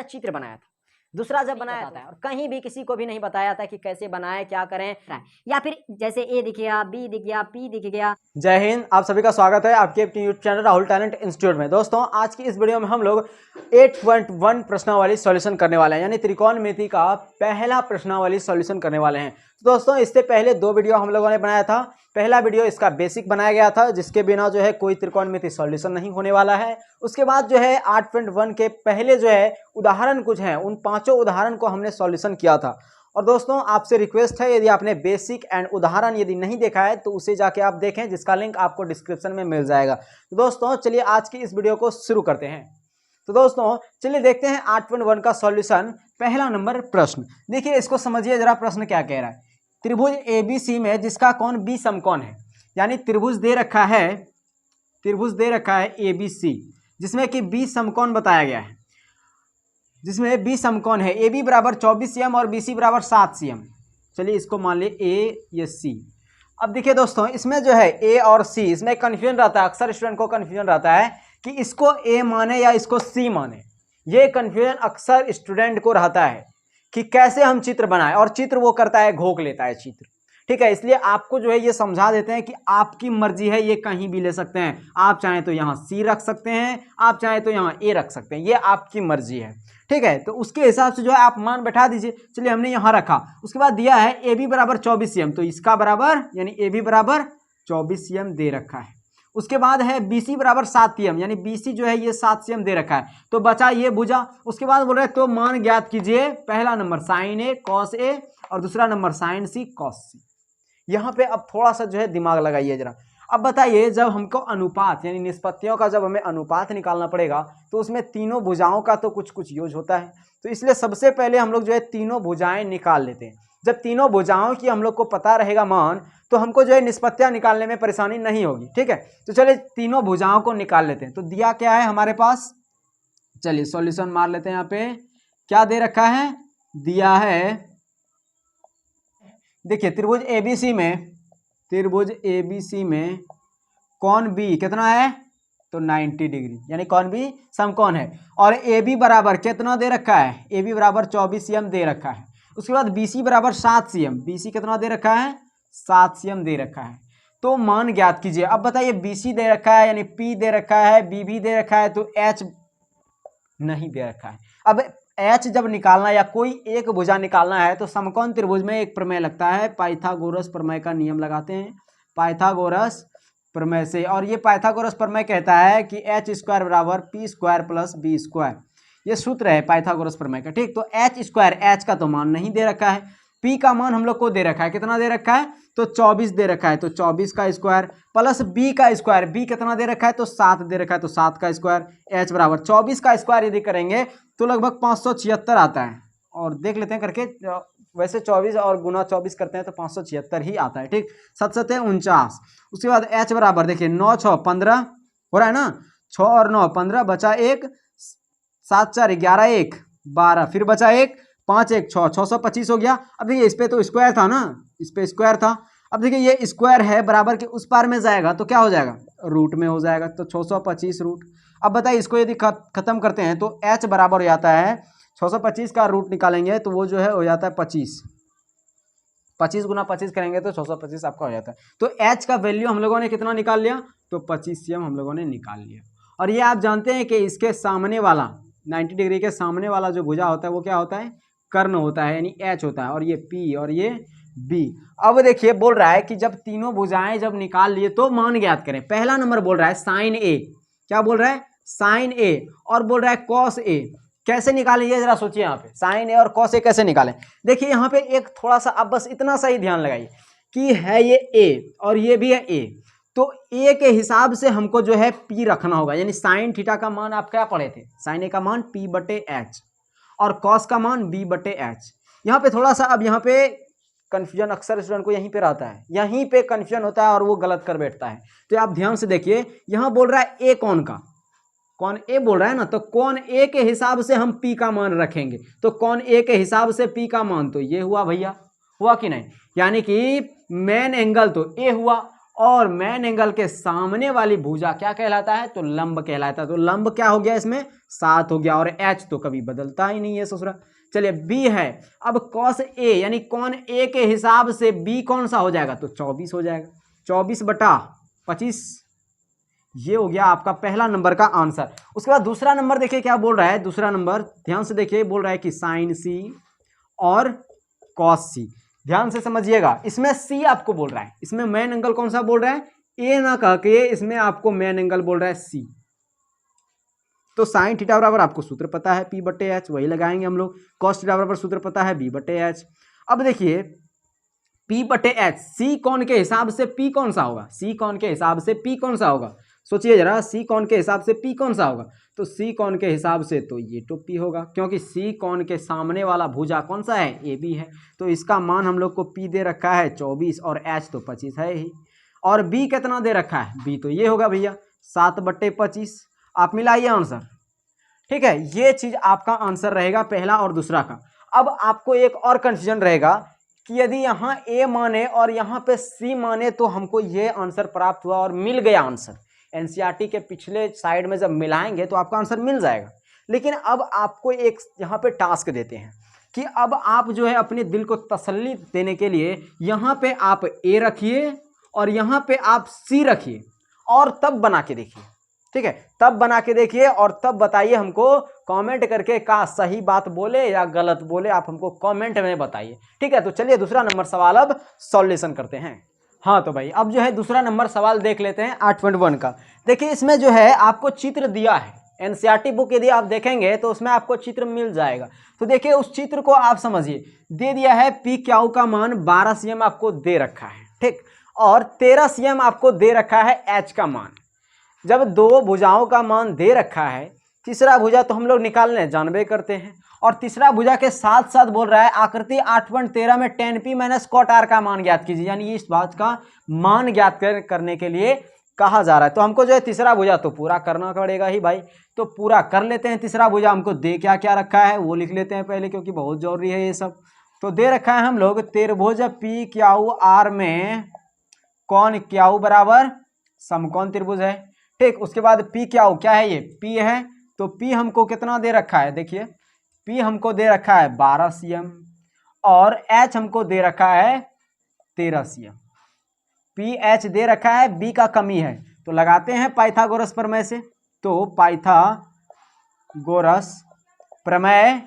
चित्र बनाया था, दूसरा जब बनाया था और कहीं भी किसी को भी नहीं बताया था कि कैसे बनाएं, क्या करें, या फिर जैसे ए दिख गया, बी दिख गया, पी दिख गया। जय हिंद, आप सभी का स्वागत है आपके अपने YouTube channel Rahul talent institute में। दोस्तों, आज की इस वीडियो में हम लोग 8.1 प्रश्नावली सॉल्यूशन करने वाले हैं, यानी त्रिकोणमिति का पहला प्रश्नावली सॉल्यूशन करने वाले हैं। तो दोस्तों, इससे पहले दो वीडियो हम लोगों ने बनाया था। पहला वीडियो इसका बेसिक बनाया गया था, जिसके बिना जो है कोई त्रिकोणमिति सॉल्यूशन नहीं होने वाला है। उसके बाद जो है 8.1 के पहले जो है उदाहरण कुछ हैं, उन पांचों उदाहरण को हमने सॉल्यूशन किया था। और दोस्तों, आपसे रिक्वेस्ट है, यदि आपने बेसिक एंड उदाहरण यदि नहीं देखा है तो उसे जाके आप देखें, जिसका लिंक आपको डिस्क्रिप्शन में मिल जाएगा। तो दोस्तों, चलिए आज की इस वीडियो को शुरू करते हैं। तो दोस्तों, चलिए देखते हैं 8.1 का सॉल्यूशन। पहला नंबर प्रश्न देखिए, इसको समझिए जरा। प्रश्न क्या कह रहा है? त्रिभुज ABC में जिसका कोण B समकोण है, यानी त्रिभुज दे रखा है ABC, जिसमें कि B समकोण बताया गया है, जिसमें B समकोण है। AB बराबर 24 cm और BC बराबर 7 cm। चलिए इसको मान लिए A, ये C। अब देखिए दोस्तों, इसमें जो है A और C, इसमें कन्फ्यूजन रहता है, अक्सर स्टूडेंट को कन्फ्यूजन रहता है कि इसको A माने या इसको C माने। ये कन्फ्यूजन अक्सर स्टूडेंट को रहता है कि कैसे हम चित्र बनाएं, और चित्र वो करता है, घोक लेता है चित्र। ठीक है, इसलिए आपको जो है ये समझा देते हैं कि आपकी मर्जी है, ये कहीं भी ले सकते हैं। आप चाहें तो यहाँ C रख सकते हैं, आप चाहें तो यहाँ A रख सकते हैं, ये आपकी मर्जी है। ठीक है, तो उसके हिसाब से जो है आप मान बैठा दीजिए। चलिए हमने यहाँ रखा। उसके बाद दिया है AB बराबर 24 cm, तो इसका बराबर यानी AB बराबर 24 cm दे रखा है। उसके बाद है BC बराबर 7 cm, यानी BC जो है ये 7 cm दे रखा है, तो बचा ये भुजा। उसके बाद बोल रहे हैं तो मान ज्ञात कीजिए। पहला number sine A cos A और दूसरा number sine C cos C। यहाँ पे अब थोड़ा सा जो है दिमाग लगाइए जरा। अब बताइए, जब हमको अनुपात यानी निष्पत्तियों का जब हमें अनुपात निकालना पड़ेगा, तो उसमें तीनों भुजाओं का तो कुछ कुछ यूज होता है। तो इसलिए सबसे पहले हम लोग जो है तीनों भुजाएं निकाल लेते हैं। जब तीनों भुजाओं की हम लोग को पता रहेगा मान, तो हमको जो है निष्पत्तियां निकालने में परेशानी नहीं होगी। ठीक है, तो चलिए तीनों भुजाओं को निकाल लेते हैं। तो दिया क्या है हमारे पास? चलिए सॉल्यूशन मार लेते हैं। यहाँ पे क्या दे रखा है? दिया है, देखिए त्रिभुज ABC में कोण B कितना है? तो 90 डिग्री, यानी कोण B समकोण है। और AB बराबर कितना दे रखा है? AB बराबर 24 cm दे रखा है। उसके बाद BC बराबर 7 cm, BC कितना दे रखा है? 7 cm दे रखा है। तो मान ज्ञात कीजिए। अब बताइए, BC दे रखा है, यानी P दे रखा है, B भी दे रखा है, तो H नहीं दे रखा है। अब H जब निकालना या कोई एक भुजा निकालना है, तो समकोण त्रिभुज में एक प्रमेय लगता है, पाइथागोरस प्रमेय का नियम लगाते हैं, पाइथागोरस प्रमेय से। और ये पाइथागोरस प्रमेय कहता है कि H² बराबर P² प्लस B²। ये सूत्र है पाइथागोरस प्रमेय का। ठीक, तो H² H का तो मान नहीं दे रखा है, P का मान हम लोग को दे रखा है। कितना दे रखा है? तो 24 दे रखा है, तो 24 का स्क्वायर प्लस B का स्क्वायर। B कितना दे रखा है? तो 7 दे रखा है, तो 7 का स्क्वायर। H बराबर 24 का स्क्वायर यदि करेंगे तो लगभग 576 आता है। और देख लेते हैं करके, वैसे 24 और गुना 24 करते हैं तो 576 ही आता है। ठीक, 7 7 49। उसके बाद H बराबर देखिए 9 6 15 हो रहा है ना, 6 और 9 15, बचा 1, 7 4 11 1 12, फिर बचा 1, 5 1 6, 625 हो गया। अब देखिए इस पे तो स्क्वायर था ना, इस पे स्क्वायर था। अब देखिए ये स्क्वायर है, बराबर के उस पार में जाएगा तो क्या हो जाएगा? रूट में हो जाएगा, तो 625 रूट। अब बताइए, इसको यदि खत्म करते हैं तो H बराबर हो जाता है 625 का रूट निकालेंगे तो वो जो है हो जाता है 25। 25 गुना 25 करेंगे तो 625 आपका हो जाता है। तो H का वैल्यू हम लोगों ने कितना निकाल लिया? तो 25 cm हम लोगों ने निकाल लिया। और ये आप जानते हैं कि इसके सामने वाला 90 डिग्री के सामने वाला जो भुजा होता है वो क्या होता है? कर्ण होता है, यानी H होता है, और ये P और ये B। अब देखिए बोल रहा है कि जब तीनों भुजाएं जब निकाल लिए तो मान ज्ञात करें। पहला नंबर बोल रहा है साइन A। क्या बोल रहा है? Sine A। और बोल रहा है कॉस A। कैसे निकालें ये जरा सोचिए। यहाँ पे साइन A और कॉस A कैसे निकालें? देखिए यहाँ पे एक थोड़ा सा, अब बस इतना सा ही ध्यान लगाइए कि है ये A और ये भी है A, तो A के हिसाब से हमको जो है P रखना होगा। यानी साइन थीटा का मान आप क्या पढ़े थे? साइन A का मान P/H और कॉस का मान B/H। यहाँ पे थोड़ा सा, अब यहाँ पे कन्फ्यूजन अक्सर स्टूडेंट को यहीं पे रहता है, यहीं पे कन्फ्यूजन होता है और वो गलत कर बैठता है। तो आप ध्यान से देखिए, यहाँ बोल रहा है A कोण का, कोण A बोल रहा है ना, तो कोण A के हिसाब से हम P का मान रखेंगे। तो कोण A के हिसाब से P का मान तो ये हुआ भैया, हुआ कि नहीं? यानी कि मेन एंगल तो A हुआ और मेन एंगल के सामने वाली भुजा क्या कहलाता है, तो लंब कहलाता है। तो लंब क्या हो गया इसमें 7 हो गया, और एच तो कभी बदलता ही नहीं है ससुरा। चलिए बी है, अब कॉस ए यानी कौन ए के हिसाब से बी कौन सा हो जाएगा, तो 24 हो जाएगा, 24/25। ये हो गया आपका पहला नंबर का आंसर। उसके बाद दूसरा नंबर देखिए क्या बोल रहा है, दूसरा नंबर ध्यान से देखिए, बोल रहा है कि साइन सी और कॉस सी। ध्यान से समझिएगा, इसमें सी आपको बोल रहा है, इसमें मेन एंगल कौन सा बोल रहा है, ए ना कह के इसमें आपको मेन एंगल बोल रहा है सी। तो साइन थीटा बराबर आपको सूत्र पता है P/H, वही लगाएंगे हम लोग। कॉस थीटा बराबर सूत्र पता है B/H। अब देखिए P/H सी कोण के हिसाब से P कौन सा होगा, सी कोण के हिसाब से P कौन सा होगा, सोचिए जरा, सी कोण के हिसाब से P कौन सा होगा, तो सी कोण के हिसाब से तो ये तो P होगा, क्योंकि सी कोण के सामने वाला भुजा कौन सा है, AB है। तो इसका मान हम लोग को P दे रखा है 24 और H तो 25 है ही, और B कितना दे रखा है, B तो ये होगा भैया 7/25। आप मिलाइए आंसर, ठीक है। ये चीज आपका आंसर रहेगा पहला और दूसरा का। अब आपको एक और कंफ्यूजन रहेगा कि यदि यहाँ ए माने और यहाँ पे सी माने तो हमको ये आंसर प्राप्त हुआ और मिल गया आंसर। एनसीईआरटी के पिछले साइड में जब मिलाएंगे तो आपका आंसर मिल जाएगा। लेकिन अब आपको एक यहाँ पे टास्क देते हैं कि अब आप जो है अपने दिल को तसल्ली देने के लिए यहाँ पे आप ए रखिए और यहाँ पे आप सी रखिए और तब बना के देखिए, ठीक है। तब बना के देखिए और तब बताइए हमको कमेंट करके, का सही बात बोले या गलत बोले, आप हमको कमेंट में बताइए, ठीक है। तो चलिए दूसरा नंबर सवाल अब सॉल्यूशन करते हैं। हाँ तो भाई अब जो है दूसरा नंबर सवाल देख लेते हैं 8.1 का। देखिए इसमें जो है आपको चित्र दिया है, एनसीईआरटी बुक यदि आप देखेंगे तो उसमें आपको चित्र मिल जाएगा। तो देखिए उस चित्र को आप समझिए, दे दिया है पी क्यू का मान 12 cm आपको दे रखा है, ठीक, और 13 cm आपको दे रखा है एच का मान। जब दो भुजाओं का मान दे रखा है, तीसरा भुजा तो हम लोग निकालने जानबे करते हैं, और तीसरा भुजा के साथ साथ बोल रहा है आकृति 8.13 में tan P - cot R का मान ज्ञात कीजिए, यानी इस बात का मान ज्ञात करने के लिए कहा जा रहा है। तो हमको जो है तीसरा भुजा तो पूरा करना पड़ेगा ही भाई, तो पूरा कर लेते हैं। तीसरा भुजा हमको दे क्या क्या रखा है वो लिख लेते हैं पहले, क्योंकि बहुत जरूरी है ये सब। तो दे रखा है हम लोग त्रिभुज PQR में कौन क्यू बराबर समकोण त्रिभुज है, ठीक। उसके बाद पी क्या है, ये P है, तो P हमको कितना दे रखा है, देखिए P हमको दे रखा है 12 cm और H हमको दे रखा है 13 cm। PH दे रखा है, B का कमी है, तो लगाते हैं पाइथागोरस प्रमेय से। तो पाइथागोरस प्रमेय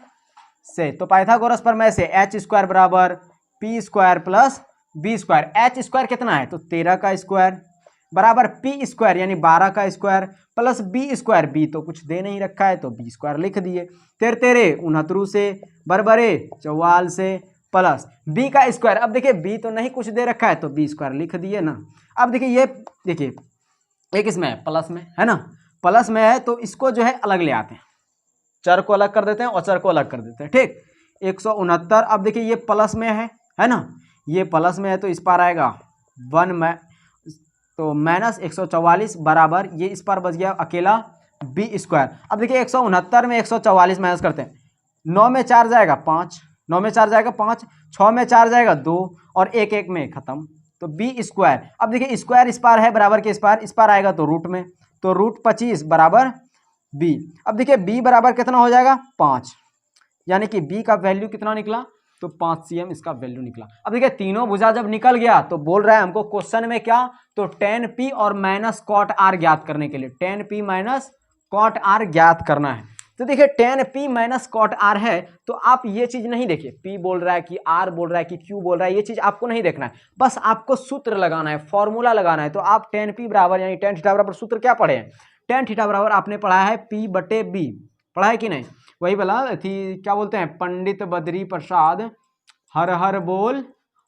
से, तो पाइथागोरस प्रमेय से H² बराबर P² प्लस B²। H² कितना है, तो 13 का स्क्वायर बराबर P² यानी 12 का स्क्वायर प्लस B², B तो कुछ दे नहीं रखा है तो B² लिख दिए। 13 69 से बरबरे 44 से प्लस B का स्क्वायर। अब देखिए B तो नहीं कुछ दे रखा है तो B² लिख दिए ना। अब देखिए ये देखिए एक इसमें प्लस में है ना, प्लस में है तो इसको जो है अलग ले आते हैं, चर को अलग कर देते हैं और चर को अलग कर देते हैं, ठीक। 169। अब देखिए ये प्लस में है ना, ये प्लस में है तो इस पार आएगा 1 में, तो -144 बराबर ये इस पर बच गया अकेला B²। अब देखिए 169 में 144 माइनस करते हैं, 9 में 4 जाएगा 5, 9 में 4 जाएगा 5, 6 में 4 जाएगा 2 और 1 1 में खत्म, तो B²। अब देखिए स्क्वायर इस पार है बराबर के इस पार आएगा तो रूट में, तो √25 बराबर B। अब देखिए B बराबर कितना हो जाएगा 5, यानी कि B का वैल्यू कितना निकला, तो 5 cm इसका वैल्यू निकला। अब देखिए तीनों भुजा जब निकल गया तो बोल रहा है हमको क्वेश्चन में क्या, तो tan P और -cot R ज्ञात करने के लिए tan P - cot R ज्ञात करना है। तो देखिए tan P - cot R है, तो आप ये चीज नहीं देखिए P बोल रहा है कि R बोल रहा है कि Q बोल रहा है, ये चीज आपको नहीं देखना है, बस आपको सूत्र लगाना है, फॉर्मूला लगाना है। तो आप tan P बराबर यानी tan थीटा बराबर सूत्र क्या पढ़े हैं, tan थीटा बराबर आपने पढ़ा है P/B, पढ़ा है कि नहीं, वही बोला थी, क्या बोलते हैं, पंडित बद्री प्रसाद हर हर बोल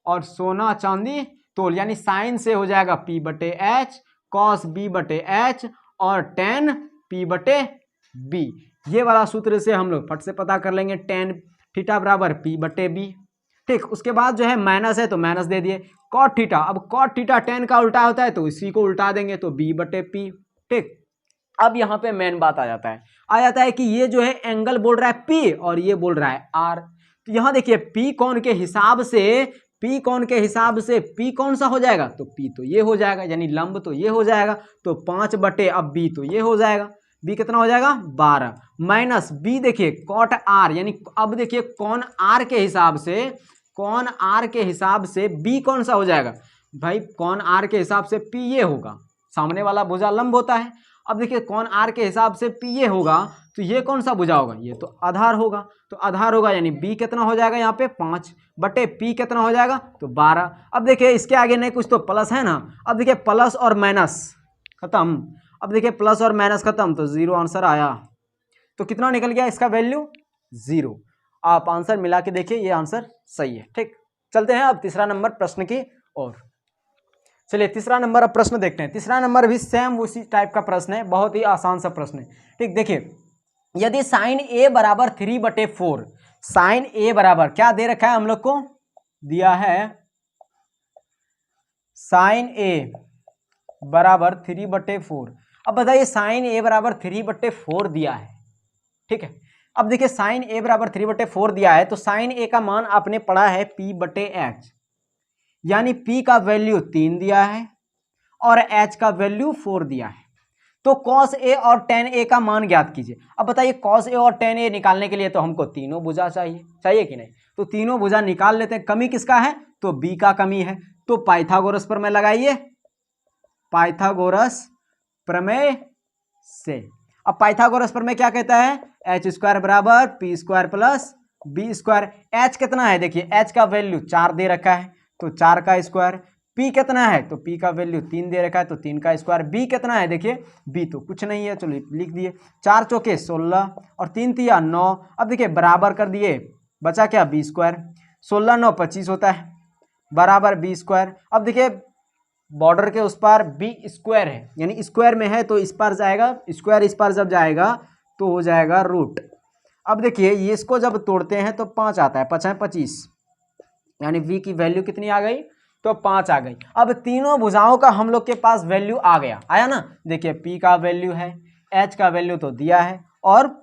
और सोना चांदी तोल, यानी साइन से हो जाएगा P/H cos B/H और tan P/B। ये वाला सूत्र से हम लोग फट से पता कर लेंगे tan थीटा बराबर P/B, ठीक। उसके बाद जो है माइनस है तो माइनस दे दिए, cot थीटा, अब cot थीटा tan का उल्टा होता है तो इसी को उल्टा देंगे तो B/P, ठीक। अब यहाँ पे मेन बात आ जाता है कि ये जो है एंगल बोल रहा है P और ये बोल रहा है R। तो यहाँ देखिए P कोण के हिसाब से पी कोण के हिसाब से पी कौन सा हो जाएगा, तो पी तो ये हो जाएगा, यानी लंब तो ये हो जाएगा, तो 5 बटे अब बी तो ये हो जाएगा, बी कितना हो जाएगा 12 माइनस बी देखिए कॉट आर, यानी अब देखिए कौन आर के हिसाब से, कौन आर के हिसाब से बी कौन सा हो जाएगा भाई, कौन आर के हिसाब से पी ये होगा, सामने वाला भुजा लंब होता है। अब देखिए कौन आर के हिसाब से पी ये होगा, तो ये कौन सा भुजा होगा, ये तो आधार होगा, तो आधार होगा यानी बी कितना हो जाएगा यहाँ पे 5 बटे पी कितना हो जाएगा तो 12। अब देखिए इसके आगे नहीं कुछ तो प्लस है ना, अब देखिए प्लस और माइनस खत्म, अब देखिए प्लस और माइनस खत्म, तो 0 आंसर आया। तो कितना निकल गया इसका वैल्यू 0। आप आंसर मिला के देखिए, ये आंसर सही है। ठीक, चलते हैं अब तीसरा नंबर प्रश्न की ओर। चलिए तीसरा नंबर अब प्रश्न देखते हैं। तीसरा नंबर भी सेम उसी टाइप का प्रश्न है, बहुत ही आसान सा प्रश्न है। ठीक, देखिए यदि साइन ए बराबर 3/4, साइन ए बराबर क्या दे रखा है हम लोग को, दिया है साइन ए बराबर 3/4। अब बताइए साइन ए बराबर 3/4 दिया है, ठीक है। अब देखिए साइन ए बराबर 3/4 दिया है, तो साइन ए का मान आपने पढ़ा है p/h, यानी p का वैल्यू 3 दिया है और h का वैल्यू 4 दिया है। तो cos a और tan a का मान ज्ञात कीजिए। अब बताइए cos a और tan a निकालने के लिए तो हमको तीनों भुजा चाहिए कि नहीं, तो तीनों भुजा निकाल लेते हैं। कमी किसका है, तो b का कमी है, तो पाइथागोरस प्रमेय लगाइए, पाइथागोरस प्रमेय से। अब पाइथागोरस प्रमेय क्या कहता है, h² बराबर p² प्लस b²। h कितना है, देखिए h का वैल्यू 4 दे रखा है, तो 4 का स्क्वायर। p कितना है, तो p का वैल्यू 3 दे रखा है, तो 3 का स्क्वायर। b कितना है, देखिए b तो कुछ नहीं है, चलो लिख दिए। 4 चौके 16 और 3 तिया 9। अब देखिए बराबर कर दिए, बचा क्या b²। 16 9 25 होता है, बराबर b²। अब देखिए बॉर्डर के उस पार b² है, यानी स्क्वायर में है, तो इस पार जाएगा स्क्वायर, इस पार जब जाएगा तो हो जाएगा रूट। अब देखिए ये इसको जब तोड़ते हैं तो 5 आता है, 5 है 25, यानी v की वैल्यू कितनी आ गई, तो 5 आ गई। अब तीनों भुजाओं का हम लोग के पास वैल्यू आ गया, आया ना। देखिए p का वैल्यू है, h का वैल्यू तो दिया है, और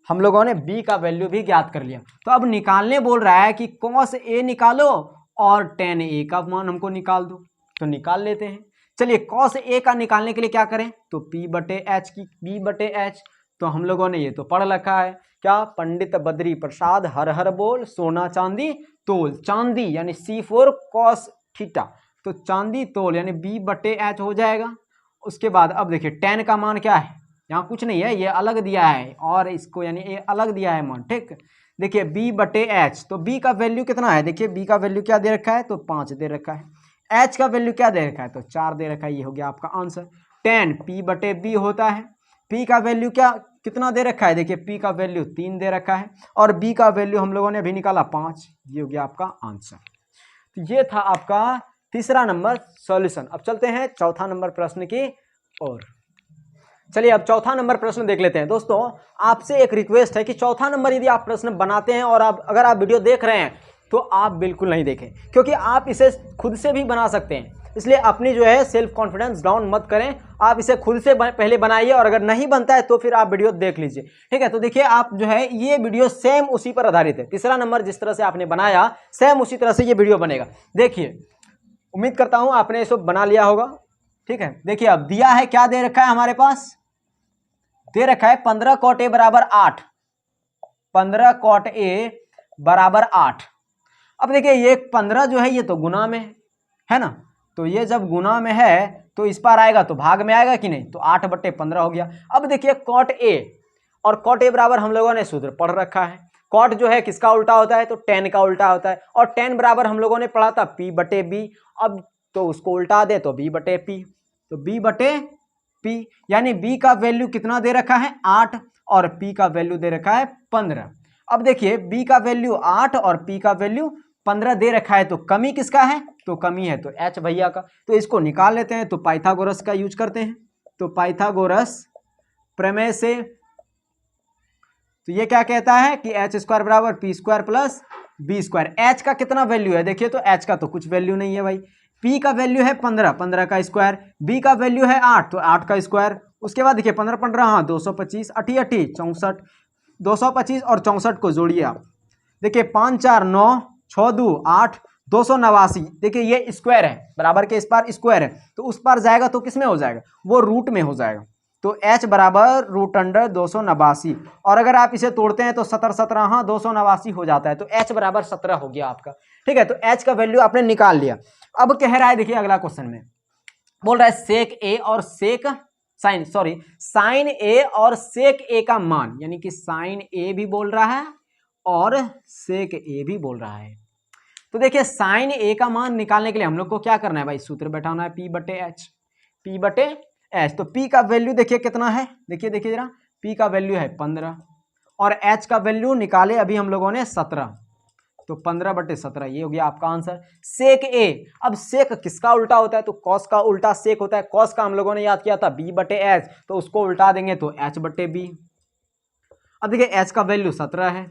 हम लोगों ने b का वैल्यू भी ज्ञात कर लिया। तो अब निकालने बोल रहा है कि cos a निकालो और tan a का मान हमको निकाल दो, तो निकाल लेते हैं। चलिए cos a का निकालने के लिए क्या करें, तो p/h की p/h, तो हम लोगों ने ये तो पढ़ रखा है क्या, पंडित बद्री प्रसाद हर हर बोल, सोना चांदी तोल। चांदी यानी C4 cos थीटा, तो चांदी तोल यानी b/h हो जाएगा। उसके बाद अब देखिए tan का मान क्या है, यहाँ कुछ नहीं है, ये अलग दिया है, और इसको यानी ये अलग दिया है मान। ठीक, देखिए b/h, तो b का वैल्यू कितना है, देखिए b का वैल्यू क्या दे रखा है, तो 5 दे रखा है। h का वैल्यू क्या दे रखा है, तो 4 दे रखा है। ये हो गया आपका आंसर। tan p/b होता है, p का वैल्यू कितना दे रखा है, देखिए p का वैल्यू 3 दे रखा है, और b का वैल्यू हम लोगों ने अभी निकाला 5। ये हो गया आपका आंसर। तो ये था आपका तीसरा नंबर सॉल्यूशन। अब चलते हैं चौथा नंबर प्रश्न की ओर। चलिए अब चौथा नंबर प्रश्न देख लेते हैं। दोस्तों आपसे एक रिक्वेस्ट है कि चौथा नंबर यदि आप प्रश्न बनाते हैं और अगर आप वीडियो देख रहे हैं तो आप बिल्कुल नहीं देखें, क्योंकि आप इसे खुद से भी बना सकते हैं। इसलिए अपनी जो है सेल्फ कॉन्फिडेंस डाउन मत करें, आप इसे खुद से पहले बनाइए, और अगर नहीं बनता है तो फिर आप वीडियो देख लीजिए। ठीक है, तो देखिए आप जो है ये वीडियो सेम उसी पर आधारित है। तीसरा नंबर जिस तरह से आपने बनाया सेम उसी तरह से ये वीडियो बनेगा। देखिए उम्मीद करता हूं आपने इसे बना लिया होगा। ठीक है, देखिए अब दिया है, क्या दे रखा है हमारे पास, दे रखा है 15 cot a बराबर 8, 15 cot a बराबर 8। अब देखिए ये 15 जो है ये तो गुना में है ना, तो ये जब गुना में है तो इस पार आएगा तो भाग में आएगा कि नहीं, तो 8/15 हो गया। अब देखिए cot a, और cot a बराबर हम लोगों ने सूत्र पढ़ रखा है। cot जो है किसका उल्टा होता है, तो tan का उल्टा होता है, और tan बराबर हम लोगों ने पढ़ा था p/b। अब तो उसको उल्टा दे तो b/p, तो b/p, यानी b का वैल्यू कितना दे रखा है 8, और p का वैल्यू दे रखा है 15। अब देखिए b का वैल्यू 8 और p का वैल्यू 15 दे रखा है, तो कमी किसका है, तो कमी है तो h भैया का। तो इसको निकाल लेते हैं, तो पाइथागोरस का यूज करते हैं। तो पाइथागोरस प्रमेय से तो ये क्या कहता है कि h² बराबर p² प्लस b²। h का कितना वैल्यू है, देखिए तो h का तो कुछ वैल्यू नहीं है भाई। p का वैल्यू है 15, 15 का स्क्वायर। b का वैल्यू है 8, तो 8 का स्क्वायर। उसके बाद देखिए 15 15 हाँ 225, 8 8 64, 225 और 64 को जोड़िए आप। देखिए 5 4 9, 6 2 8, 289, देखिए ये स्क्वायर है, बराबर के इस पार स्क्वायर है, तो उस पार जाएगा तो किस में हो जाएगा, वो रूट में हो जाएगा। तो h बराबर √289, और अगर आप इसे तोड़ते हैं तो 17 हाँ 289 हो जाता है, तो h बराबर 17 हो गया आपका। ठीक है, तो h का वैल्यू आपने निकाल लिया। अब कह रहा है, देखिए अगला क्वेश्चन में बोल रहा है सेक ए और सेक साइन ए और सेक ए का मान, यानी कि साइन ए भी बोल रहा है और सेक ए भी बोल रहा है। तो देखिए साइन ए का मान निकालने के लिए हम लोग को क्या करना है भाई, सूत्र बैठाना है P/H, P/H। तो P का वैल्यू देखिए कितना है, देखिए जरा, P का वैल्यू है 15 और H का वैल्यू निकाले अभी हम लोगों ने 17, तो 15/17 ये हो गया आपका आंसर। सेक ए, अब सेक किसका उल्टा होता है, तो कॉस का उल्टा सेक होता है। कॉस का हम लोगों ने याद किया था B/H, तो उसको उल्टा देंगे तो H/B। अब देखिए H का वैल्यू 17 है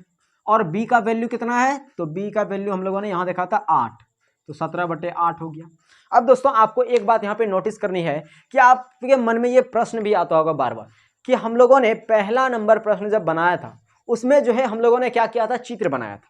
और B का वैल्यू कितना है, तो B का वैल्यू हम लोगों ने यहाँ देखा था 8, तो 17/8 हो गया। अब दोस्तों आपको एक बात यहाँ पे नोटिस करनी है कि आपके मन में ये प्रश्न भी आता होगा बार बार कि हम लोगों ने पहला नंबर प्रश्न जब बनाया था उसमें जो है हम लोगों ने क्या किया था, चित्र बनाया था।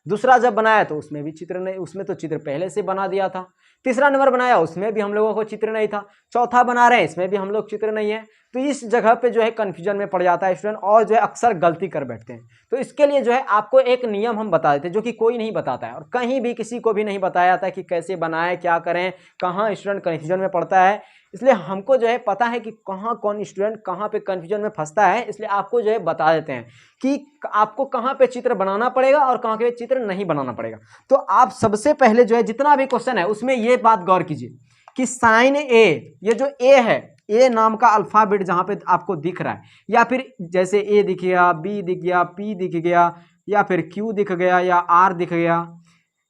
दूसरा जब बनाया तो उसमें भी चित्र नहीं, उसमें तो चित्र पहले से बना दिया था। तीसरा नंबर बनाया उसमें भी हम लोगों को चित्र नहीं था। चौथा बना रहे हैं इसमें भी हम लोग चित्र नहीं है। तो इस जगह पे जो है कन्फ्यूजन में पड़ जाता है स्टूडेंट और जो है अक्सर गलती कर बैठते हैं। तो इसके लिए जो है आपको एक नियम हम बता देते हैं जो कि कोई नहीं बताता है और कहीं भी किसी को भी नहीं बताया जाता है कि कैसे बनाएं, क्या करें, कहाँ स्टूडेंट कन्फ्यूजन में पड़ता है। इसलिए हमको जो है पता है कि कहाँ कौन स्टूडेंट कहाँ पे कन्फ्यूजन में फंसता है, इसलिए आपको जो है बता देते हैं कि आपको कहाँ पे चित्र बनाना पड़ेगा और कहाँ पे चित्र नहीं बनाना पड़ेगा। तो आप सबसे पहले जो है जितना भी क्वेश्चन है उसमें ये बात गौर कीजिए कि साइन ए, ये जो ए है, ए नाम का अल्फाबेट जहाँ पे आपको दिख रहा है, या फिर जैसे ए दिख गया, बी दिख गया, पी दिख गया, या फिर क्यू दिख गया, या आर दिख गया,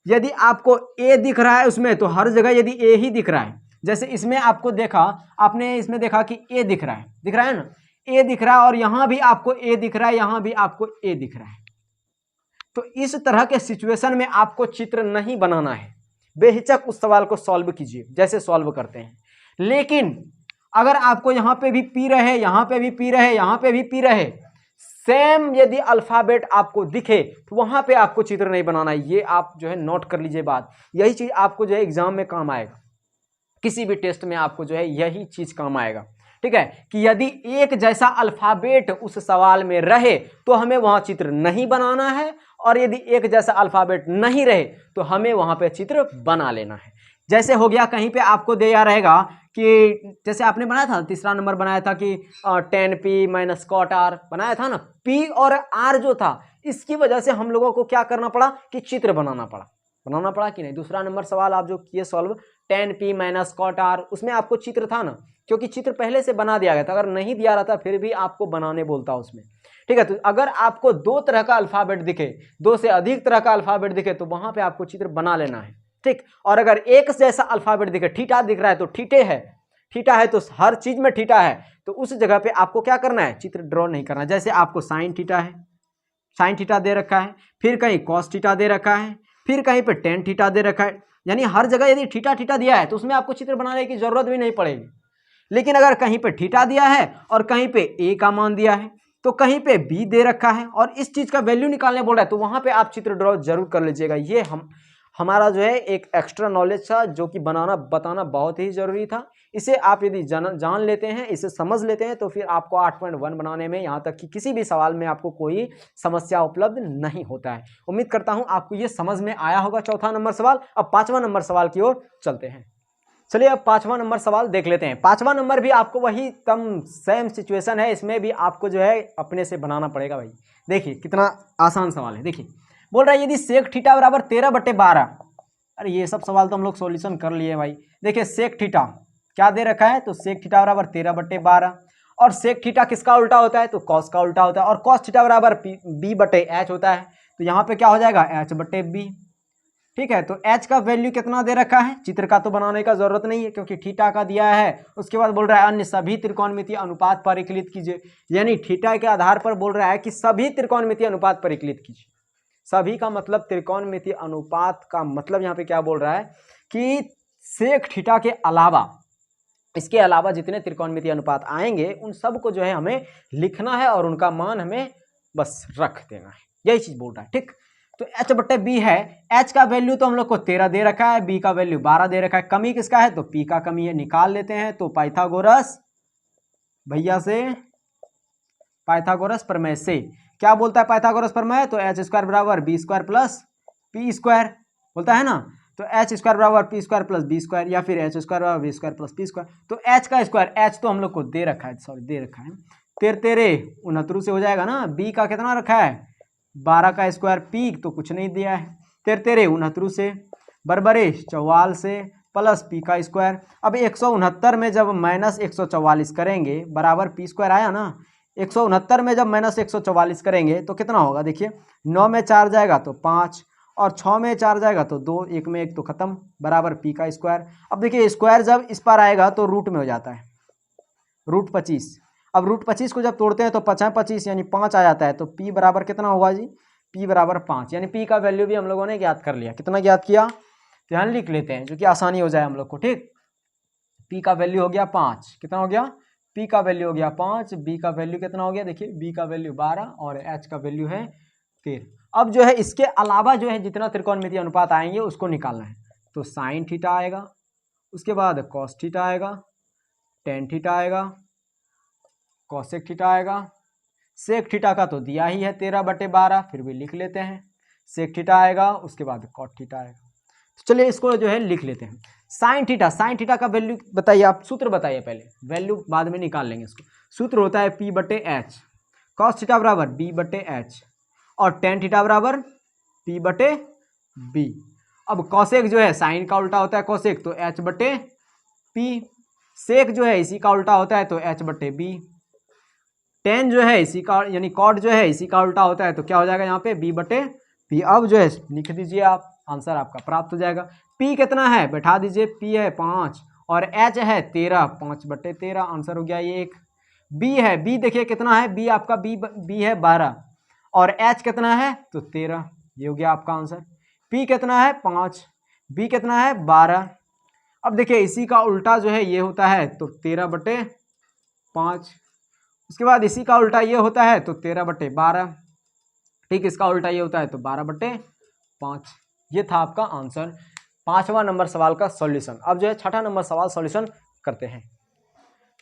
यदि आपको ए दिख रहा है उसमें तो हर जगह यदि ए ही दिख रहा है, जैसे इसमें आपको देखा, आपने इसमें देखा कि ए दिख रहा है ना, ए दिख रहा है और यहां भी आपको ए दिख रहा है, यहां भी आपको ए दिख रहा है। तो इस तरह के सिचुएशन में आपको चित्र नहीं बनाना है, बेहिचक उस सवाल को सॉल्व कीजिए जैसे सॉल्व करते हैं। लेकिन अगर आपको यहां पे भी पी रहे, यहां पे भी पी रहे, यहां पे भी पी रहे, सेम यदि अल्फाबेट आपको दिखे तो वहां पे आपको चित्र नहीं बनाना है। ये आप जो है नोट कर लीजिए बात, यही चीज आपको जो है एग्जाम में काम आएगा, किसी भी टेस्ट में आपको जो है यही चीज काम आएगा। ठीक है, कि यदि एक जैसा अल्फाबेट उस सवाल में रहे तो हमें वहां चित्र नहीं बनाना है, और यदि एक जैसा अल्फाबेट नहीं रहे तो हमें वहां पे चित्र बना लेना है। जैसे हो गया कहीं पे आपको दिया रहेगा कि जैसे आपने बनाया था, तीसरा नंबर बनाया था कि tan p - cot r बनाया था ना, p और r जो था इसकी वजह से हम लोगों को क्या करना पड़ा कि चित्र बनाना पड़ा कि नहीं। दूसरा नंबर सवाल आप जो किए solve tan p - cot r, उसमें आपको चित्र था ना, क्योंकि चित्र पहले से बना दिया गया था। अगर नहीं दिया रहता फिर भी आपको बनाने बोलता उसमें। ठीक है, तो अगर आपको दो तरह का अल्फाबेट दिखे, दो से अधिक तरह का अल्फाबेट दिखे तो वहां पे आपको चित्र बना लेना है। ठीक, और अगर एक जैसा अल्फाबेट दिखे, थीटा दिख रहा है तो थीटा है तो हर चीज में थीटा है, तो उस जगह पे आपको क्या करना है, चित्र ड्रॉ नहीं करना। जैसे आपको साइन थीटा है, साइन थीटा दे रखा है, फिर कहीं कॉस थीटा दे रखा है, फिर कहीं पे टेन थीटा दे रखा है, यानी हर जगह यदि थीटा दिया है तो उसमें आपको चित्र बनाने की जरूरत भी नहीं पड़ेगी। लेकिन अगर कहीं पे थीटा दिया है और कहीं पे ए का मान दिया है, तो कहीं पे बी दे रखा है और इस चीज का वैल्यू निकालने बोल रहा है, तो वहां पे आप चित्र ड्रॉ जरूर कर लीजिएगा। ये हमारा जो है एक एक्स्ट्रा नॉलेज था जो कि बताना बहुत ही जरूरी था। इसे आप यदि जान लेते हैं, इसे समझ लेते हैं, तो फिर आपको 8.1 बनाने में, यहाँ तक कि किसी भी सवाल में आपको कोई समस्या उपलब्ध नहीं होता है। उम्मीद करता हूं आपको ये समझ में आया होगा चौथा नंबर सवाल। अब 5वां नंबर सवाल की ओर चलते हैं। चलिए अब 5वां नंबर सवाल देख लेते हैं। 5वां नंबर भी आपको वही सेम सिचुएशन है, इसमें भी आपको जो है अपने से बनाना पड़ेगा भाई। देखिए कितना आसान सवाल है। देखिए बोल रहा है यदि सेक थीटा बराबर 13/12, अरे ये सब सवाल तो हम लोग सॉल्यूशन कर लिए भाई। देखिए सेक थीटा क्या दे रखा है, तो सेक थीटा बराबर 13/12, और सेक थीटा किसका उल्टा होता है, तो कॉस का उल्टा होता है, और कॉस थीटा बराबर b/h होता है, तो यहाँ पे क्या हो जाएगा h/b। ठीक है, तो h का वैल्यू कितना दे रखा है, चित्र का तो बनाने का जरूरत नहीं है क्योंकि थीटा का दिया है। उसके बाद बोल रहा है अन्य सभी त्रिकोणमितीय अनुपात परिकलित कीजिए, यानी थीटा के आधार पर बोल रहा है कि सभी त्रिकोणमितीय अनुपात परिकलित कीजिए। सभी का मतलब त्रिकोणमितीय अनुपात का मतलब यहाँ पे क्या बोल रहा है कि सेक थीटा के अलावा, इसके अलावा जितने त्रिकोणमितीय अनुपात आएंगे उन सब को जो है हमें लिखना है और उनका मान हमें बस रख देना है, यही चीज बोल रहा है। ठीक, तो h बटे b है। h का वैल्यू तो हम लोग को 13 दे रखा है, b का वैल्यू 12 दे रखा है। कमी किसका है? तो p का कमी है, निकाल लेते हैं। तो पाइथागोरस भैया से, पाइथागोरस प्रमेय से क्या बोलता है पाइथागोरस प्रमेय? तो एच स्क्वायर बराबर b square plus p square बोलता है ना। तो एच स्क्वायर बराबर p square plus b square, या फिर एच स्क्वायर बराबर b square plus p square. तो एच का स्क्वायर, एच तो हम लोग को दे रखा है, सॉरी दे रखा है, 13 से हो जाएगा ना। बी का कितना रखा है? 12 का स्क्वायर, पी तो कुछ नहीं दिया है, 13 से बरबरे 44 से प्लस पी का स्क्वायर। अब 169 में जब माइनस 144 करेंगे बराबर पी स्क्वायर आया ना। 169 में जब माइनस 144 करेंगे तो कितना होगा? देखिए 9 में 4 जाएगा तो 5, और 6 में 4 जाएगा तो 2, 1 में 1 तो खत्म, बराबर पी का स्क्वायर। अब देखिए स्क्वायर जब इस पर आएगा तो रूट में हो जाता है, रूट 25। अब रूट 25 को जब तोड़ते हैं तो 5 25 यानी 5 आ जाता है। तो पी बराबर कितना होगा जी? पी बराबर 5, यानी पी का वैल्यू भी हम लोगों ने ज्ञात कर लिया। कितना ज्ञात किया? तो यहाँ लिख लेते हैं जो कि आसानी हो जाए हम लोग को, ठीक। पी का वैल्यू हो गया 5, कितना हो गया? पी का वैल्यू हो गया 5, बी का वैल्यू कितना हो गया? देखिए बी का वैल्यू 12 और एच का वैल्यू है 13। अब जो है इसके अलावा जो है जितना त्रिकोणमितीय अनुपात आएंगे उसको निकालना है। तो साइन थीटा आएगा, उसके बाद कॉस थीटा आएगा, टेन थीटा आएगा, कॉसेक थीटा आएगा, सेक थीटा का तो दिया ही है 13/12, फिर भी लिख लेते हैं। सेक थीटा आएगा, उसके बाद कॉट थीटा आएगा। तो चलिए इसको जो है लिख लेते हैं। साइन थीटा, साइन थीटा का वैल्यू बताइए आप, सूत्र बताइए पहले, वैल्यू बाद में निकाल लेंगे इसको। सूत्र होता है पी बटे एच, कॉस थीटा बराबर बी बटे एच, और टेन थीटा बराबर पी बटे बी। अब कॉसेक जो है साइन का उल्टा होता है कॉसेक, तो एच बटे पी। सेक जो है इसी का उल्टा होता है तो एच बटे बी। टेन जो है इसी का, यानी कॉट जो है इसी का उल्टा होता है तो क्या हो जाएगा यहाँ पे? बी बटे पी। अब जो है लिख दीजिए आप, आंसर आपका प्राप्त हो जाएगा। पी कितना है बैठा दीजिए, पी है 5 और एच है 13, 5/13, आंसर हो गया ये एक। बी है, बी देखिए कितना है? बी आपका बी है 12 और एच कितना है? तो 13, ये हो गया आपका आंसर। पी कितना है? 5, बी कितना है? 12। अब देखिए इसी का उल्टा जो है ये होता है तो 13/5, उसके बाद इसी का उल्टा ये होता है तो 13/12, ठीक, इसका उल्टा ये होता है तो 12/5। ये था आपका आंसर 5वां नंबर सवाल का सॉल्यूशन। अब जो है 6ठा नंबर सवाल सॉल्यूशन करते हैं।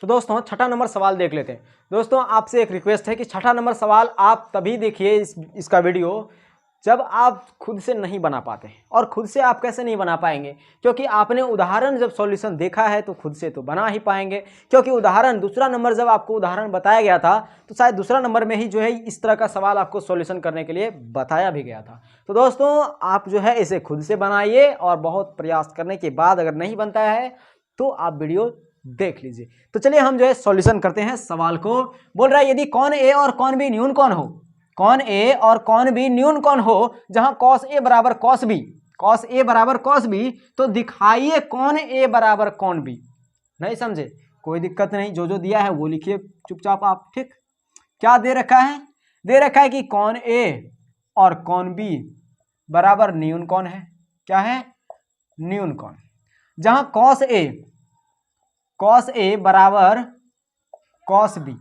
तो दोस्तों 6ठा नंबर सवाल देख लेते हैं। दोस्तों आपसे एक रिक्वेस्ट है कि 6ठा नंबर सवाल आप तभी देखिए इसका वीडियो जब आप खुद से नहीं बना पाते हैं। और खुद से आप कैसे नहीं बना पाएंगे? क्योंकि आपने उदाहरण जब सॉल्यूशन देखा है तो खुद से तो बना ही पाएंगे, क्योंकि उदाहरण दूसरा नंबर जब आपको उदाहरण बताया गया था तो शायद दूसरा नंबर में ही जो है इस तरह का सवाल आपको सॉल्यूशन करने के लिए बताया भी गया था। तो दोस्तों आप जो है इसे खुद से बनाइए और बहुत प्रयास करने के बाद अगर नहीं बनता है तो आप वीडियो देख लीजिए। तो चलिए हम जो है सॉल्यूशन करते हैं सवाल को। बोल रहा है यदि कौन ए और कौन बी न्यून कौन हो, कौन ए और कौन बी न्यून कौन हो जहां कॉस ए बराबर कॉस बी, कॉस ए बराबर कॉस बी, तो दिखाइए कौन ए बराबर कौन बी। नहीं समझे? कोई दिक्कत नहीं, जो जो दिया है वो लिखिए चुपचाप आप, ठीक। क्या दे रखा है? दे रखा है कि कौन ए और कौन बी बराबर न्यून कौन है। क्या है? न्यून कौन। जहां कॉस ए बराबर कॉस बी।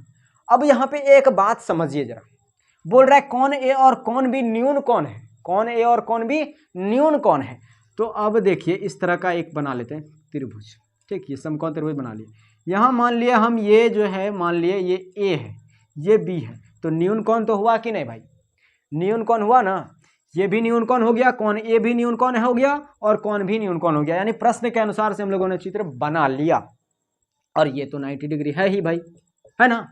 अब यहां पे एक बात समझिए जरा, बोल रहा है कौन ए और कौन बी न्यून कौन है, कौन ए और कौन बी न्यून कौन है। तो अब देखिए इस तरह का एक बना लेते हैं त्रिभुज, ठीक, ये समकोण त्रिभुज बना लिए। यहाँ मान लिया हम ये जो है, मान लिए ये ए है, ये बी है, तो न्यून कौन तो हुआ कि नहीं भाई? न्यून कौन हुआ ना। ये भी न्यून कौन हो गया, कौन ए भी न्यून कौन हो गया और कौन भी न्यून कौन हो गया, यानी प्रश्न के अनुसार से हम लोगों ने चित्र बना लिया। और ये तो 90 डिग्री है ही भाई, है ना।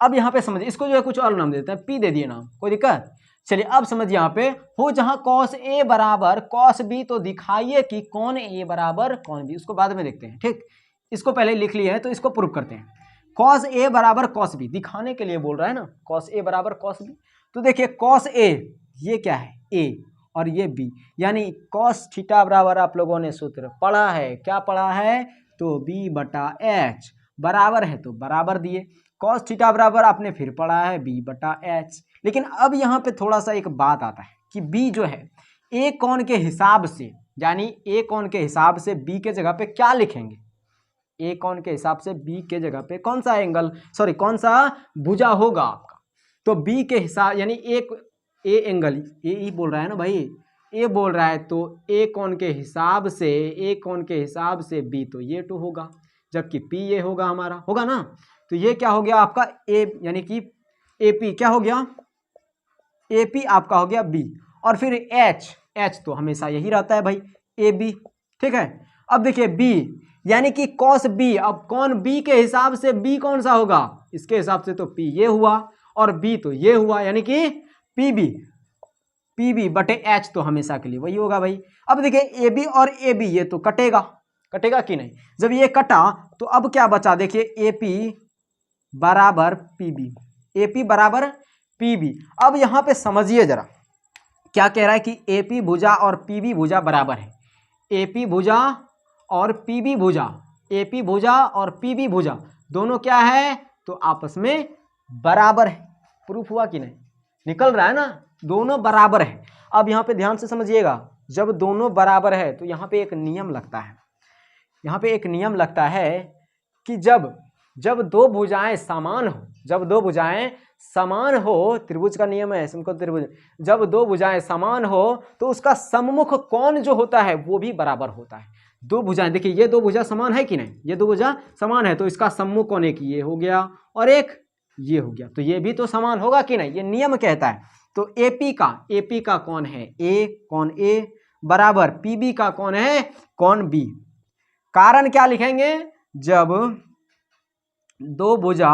अब यहाँ पे समझिए, इसको जो है कुछ और नाम दे देते हैं, पी दे दिए नाम, कोई दिक्कत? चलिए अब समझिए यहाँ पे हो जहां कॉस ए बराबर कॉस बी, तो दिखाइए कि कौन ए बराबर कौन बी। उसको बाद में देखते हैं, ठीक। इसको पहले लिख लिए हैं तो इसको प्रूव करते हैं। कॉस ए बराबर कॉस बी दिखाने के लिए बोल रहा है ना, कॉस ए बराबर कॉस बी। तो देखिए कॉस ए ये क्या है? ए, और ये बी, यानी कॉस थीटा बराबर आप लोगों ने सूत्र पढ़ा है। क्या पढ़ा है? तो बी बटा एच बराबर है तो बराबर दिए। कॉस थीटा बराबर आपने फिर पढ़ा है बी बटा एच। लेकिन अब यहाँ पे थोड़ा सा एक बात आता है कि बी जो है ए कोण के हिसाब से, यानी ए कोण के हिसाब से बी के जगह पे क्या लिखेंगे? ए कोण के हिसाब से बी के जगह पे कौन सा एंगल, सॉरी कौन सा भुजा होगा आपका? तो बी के हिसाब, यानी ए एंगल ए ही बोल रहा है ना भाई, ए बोल रहा है तो ए कोण के हिसाब से बी तो ये टू होगा, जबकि पी ये होगा हमारा, होगा ना। तो ये क्या हो गया आपका ए, यानी कि ए पी क्या हो गया, ए पी आपका हो गया बी। और फिर एच तो हमेशा यही रहता है भाई ए बी, ठीक है। अब देखिए बी यानी कि कॉस बी, अब कौन बी के हिसाब से बी कौन सा होगा, इसके हिसाब से तो पी ये हुआ और बी तो ये हुआ, यानी कि पी बी बटे एच तो हमेशा के लिए वही होगा भाई। अब देखिए ए बी और ए बी ये तो कटेगा कि नहीं, जब ये कटा तो अब क्या बचा, देखिए ए पी बराबर पी बी, ए पी बराबर पी बी। अब यहाँ पे समझिए जरा क्या कह रहा है कि ए पी भुजा और पी बी भुजा बराबर है, ए पी भुजा और पी बी भुजा, ए पी भुजा और पी बी भुजा दोनों क्या है तो आपस में बराबर है। प्रूफ हुआ कि नहीं, निकल रहा है ना, दोनों बराबर है। अब यहाँ पे ध्यान से समझिएगा, जब दोनों बराबर है तो यहाँ पे एक नियम लगता है, यहाँ पे एक नियम लगता है कि जब दो भुजाएं समान हो, जब दो भुजाएं समान हो, त्रिभुज का नियम है, समकोण त्रिभुज, जब दो भुजाएं समान हो तो उसका सम्मुख कोण जो होता है वो भी बराबर होता है। दो भुजाएं, देखिए ये दो भुजा समान है कि नहीं, ये दो भुजा समान है तो इसका सम्मुख कोण एक ये हो गया और एक ये हो गया, तो ये भी तो समान होगा कि नहीं, ये नियम कहता है। तो एपी का कौन है ए, कौन ए बराबर पीबी का कौन है कौन बी। कारण क्या लिखेंगे, जब दो भुजा